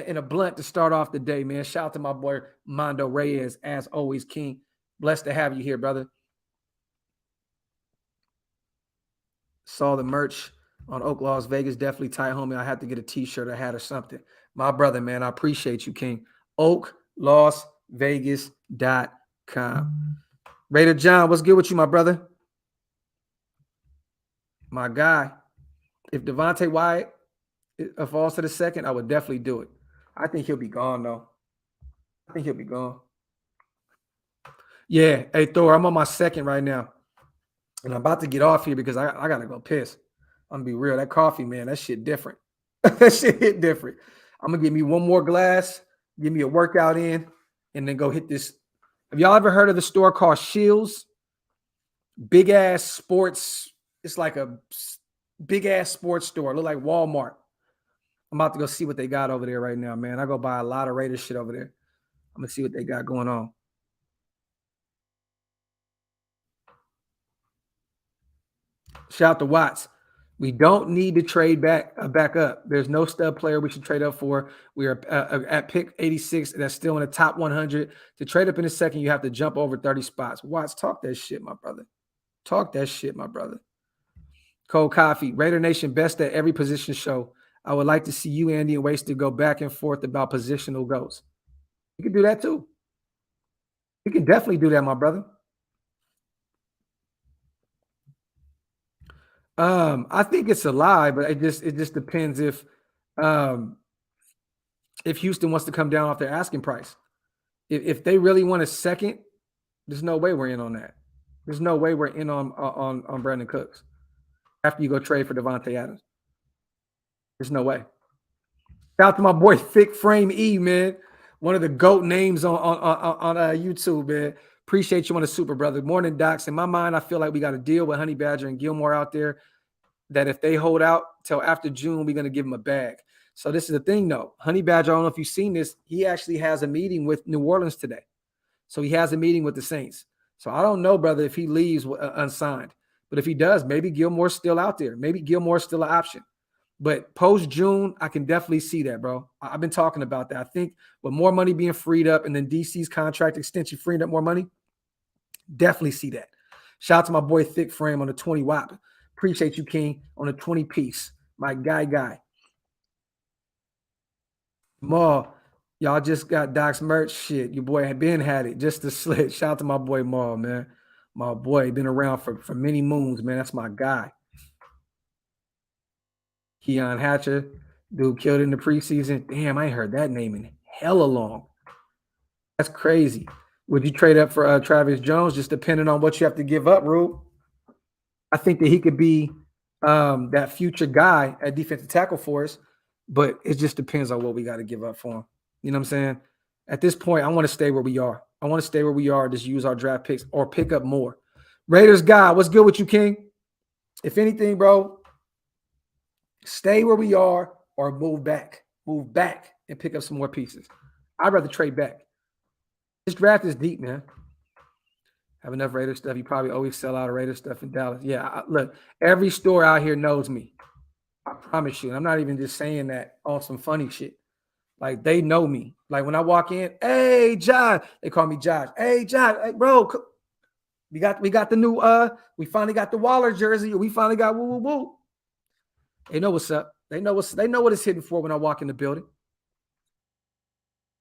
Speaker 1: in a blunt to start off the day, man. Shout out to my boy Mondo Reyes, as always, King. Blessed to have you here, brother. Saw the merch on Oaklosvegas. Definitely tight, homie. I had to get a t-shirt, a hat, or something. My brother, man. I appreciate you, King. Oaklosvegas.com. Raider John, what's good with you, my brother? My guy. If Devontae Wyatt falls to the second, I would definitely do it. I think he'll be gone, though. I think he'll be gone. Yeah. Hey, Thor, I'm on my second right now. And I'm about to get off here because I got to go piss. I'm going to be real. That coffee, man, that shit different. That shit hit different. I'm going to give me one more glass, give me a workout in, and then go hit this. Have y'all ever heard of the store called Shields? Big ass sports. It's like a big ass sports store. Look like Walmart. I'm about to go see what they got over there right now, man. I go buy a lot of Raiders shit over there. I'm going to see what they got going on. Shout out to Watts. We don't need to trade back up. There's no stud player we should trade up for. We are at pick 86. That's still in the top 100. To trade up in a second, you have to jump over 30 spots. Watts, talk that shit, my brother. Talk that shit, my brother. Cold Coffee. Raidernation best at every position show. I would like to see you, Andy, and Wasted go back and forth about positional goals. You can do that too. You can definitely do that, my brother. I think it's a lie, but it just depends if Houston wants to come down off their asking price. If they really want a second, there's no way we're in on that. There's no way we're in on Brandon Cooks after you go trade for Devontae Adams. There's no way. Shout out to my boy Thick Frame E, man. One of the GOAT names on YouTube, man. Appreciate you on the super, brother. Morning, Docs. In my mind, I feel like we got a deal with Honey Badger and Gilmore out there that if they hold out till after June, we're going to give them a bag. So this is the thing, though. Honey Badger, I don't know if you've seen this. He actually has a meeting with New Orleans today. So he has a meeting with the Saints. So I don't know, brother, if he leaves unsigned. But if he does, maybe Gilmore's still out there. Maybe Gilmore's still an option. But post-June, I can definitely see that, bro. I've been talking about that. I think with more money being freed up and then DC's contract extension freeing up more money, definitely see that. Shout out to my boy Thick Frame on the 20 watt. Appreciate you, King, on the 20 piece. My guy. Ma, y'all just got Doc's merch. Shit, your boy had it. Just a slit. Shout out to my boy Ma, man. My boy been around for many moons, man. That's my guy. Keon Hatcher, dude killed in the preseason. Damn, I ain't heard that name in hella long. That's crazy. Would you trade up for Travis Jones? Just depending on what you have to give up, Rube. I think that he could be that future guy at defensive tackle for us, but it just depends on what we got to give up for him. You know what I'm saying? At this point, I want to stay where we are. I want to stay where we are, just use our draft picks or pick up more. Raiders guy, what's good with you, King? If anything, bro, stay where we are or move back and pick up some more pieces. I'd rather trade back. This draft is deep, man. Have enough Raider stuff. You probably always sell out of Raider stuff in Dallas. Yeah, look, every store out here knows me. I promise you. And I'm not even just saying that on some funny shit. Like, they know me. Like, when I walk in, hey, Josh. They call me Josh. Hey, Josh. Hey, bro, we got the new, we finally got the Waller jersey. We finally got woo, woo, woo. They know what's up. They know what it's hitting for when I walk in the building.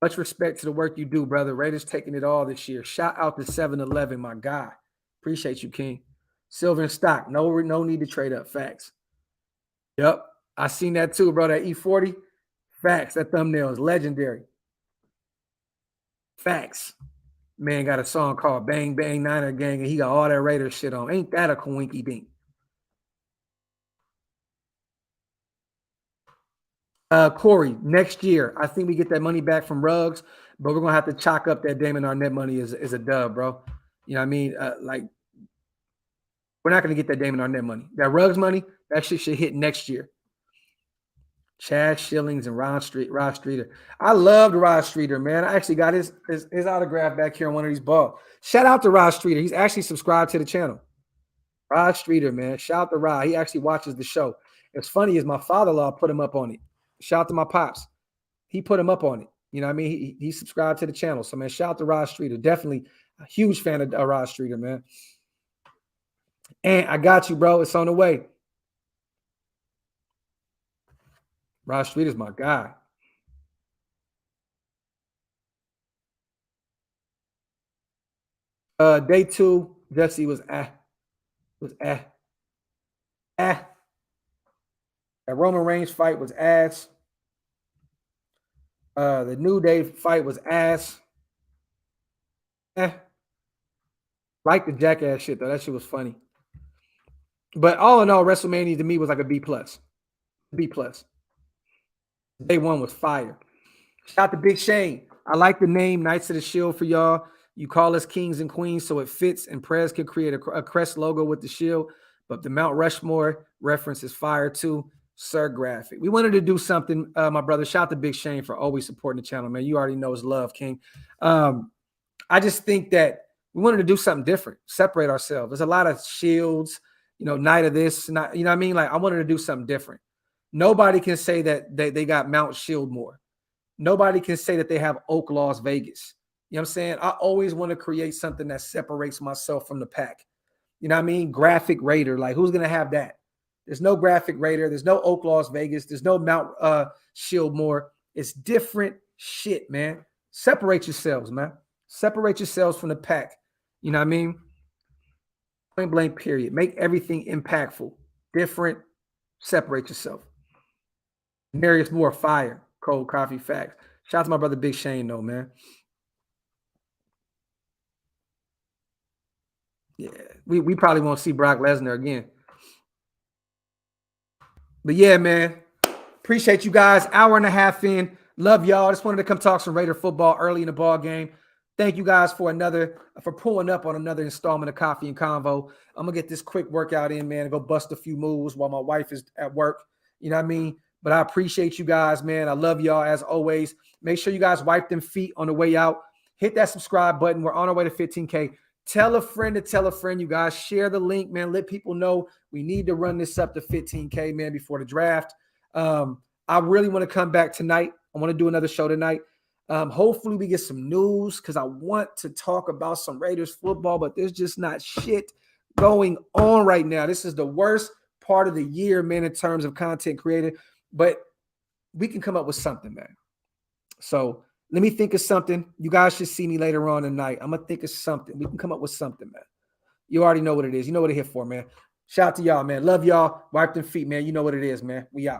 Speaker 1: Much respect to the work you do, brother. Raiders taking it all this year. Shout out to 7-Eleven, my guy. Appreciate you, King. Silver and stock. No need to trade up. Facts. Yep. I seen that too, bro. That E40. Facts. That thumbnail is legendary. Facts. Man got a song called Bang Bang Niner Gang, and he got all that Raider shit on. Ain't that a coinky dink? Corey, next year, I think we get that money back from Ruggs, but we're going to have to chalk up that Damon Arnett money as a dub, bro. You know what I mean? Like, we're not going to get that Damon Arnett money. That Ruggs money, that shit should hit next year. Chad Shillings and Rod Streeter. I loved Rod Streeter, man. I actually got his autograph back here on one of these balls. Shout out to Rod Streeter. He's actually subscribed to the channel. Rod Streeter, man. Shout out to Rod. He actually watches the show. It's funny is my father-in-law put him up on it. Shout out to my pops. He put him up on it. You know what I mean? He subscribed to the channel. So, man, shout out to Rod Streeter. Definitely a huge fan of Rod Streeter, man. And I got you, bro. It's on the way. Rod Streeter's my guy. Day 2, Jesse was That Roman Reigns fight was ass. The New Day fight was ass. Like the jackass shit, though. That shit was funny. But all in all, WrestleMania to me was like a B+. B+. Day 1 was fire. Shout out to Big Shane. I like the name Knights of the Shield for y'all. You call us kings and queens so it fits, and Prez can create a crest logo with the shield. But the Mount Rushmore reference is fire too. Sir Graphk. We wanted to do something, my brother. Shout out to Big Shane for always supporting the channel, man. You already know his love, King. I just think that we wanted to do something different, separate ourselves. There's a lot of shields, night of this, not, you know what I mean? Like, I wanted to do something different. Nobody can say that they got Mount Shieldmore. Nobody can say that they have Oaklosvegas. You know what I'm saying? I always want to create something that separates myself from the pack. You know what I mean? Graphic Raider. Like, who's going to have that? There's no Graphic Raider. There's no Oaklosvegas. There's no Mount Shieldmore. It's different shit, man. Separate yourselves, man. Separate yourselves from the pack. You know what I mean? Point blank, period. Make everything impactful. Different. Separate yourself. Marius Moore, fire. Cold coffee facts. Shout out to my brother Big Shane, though, man. Yeah, we probably won't see Brock Lesnar again. But yeah, man, appreciate you guys. Hour and a half in. Love y'all. Just wanted to come talk some Raider football early in the ball game. Thank you guys for pulling up on another installment of Coffee and Convo. I'm gonna get this quick workout in, man, and go bust a few moves while my wife is at work. You know what I mean? But I appreciate you guys, man. I love y'all as always. Make sure you guys wipe them feet on the way out. Hit that subscribe button. We're on our way to 15K. Tell a friend to tell a friend, you guys. Share the link, man. Let people know we need to run this up to 15K, man, before the draft. I really want to come back tonight. I want to do another show tonight. Hopefully we get some news because I want to talk about some Raiders football, but there's just not shit going on right now. This is the worst part of the year, man, in terms of content created, but we can come up with something, man. So let me think of something. You guys should see me later on tonight. I'm going to think of something. We can come up with something, man. You already know what it is. You know what it's here for, man. Shout out to y'all, man. Love y'all. Wipe them feet, man. You know what it is, man. We out.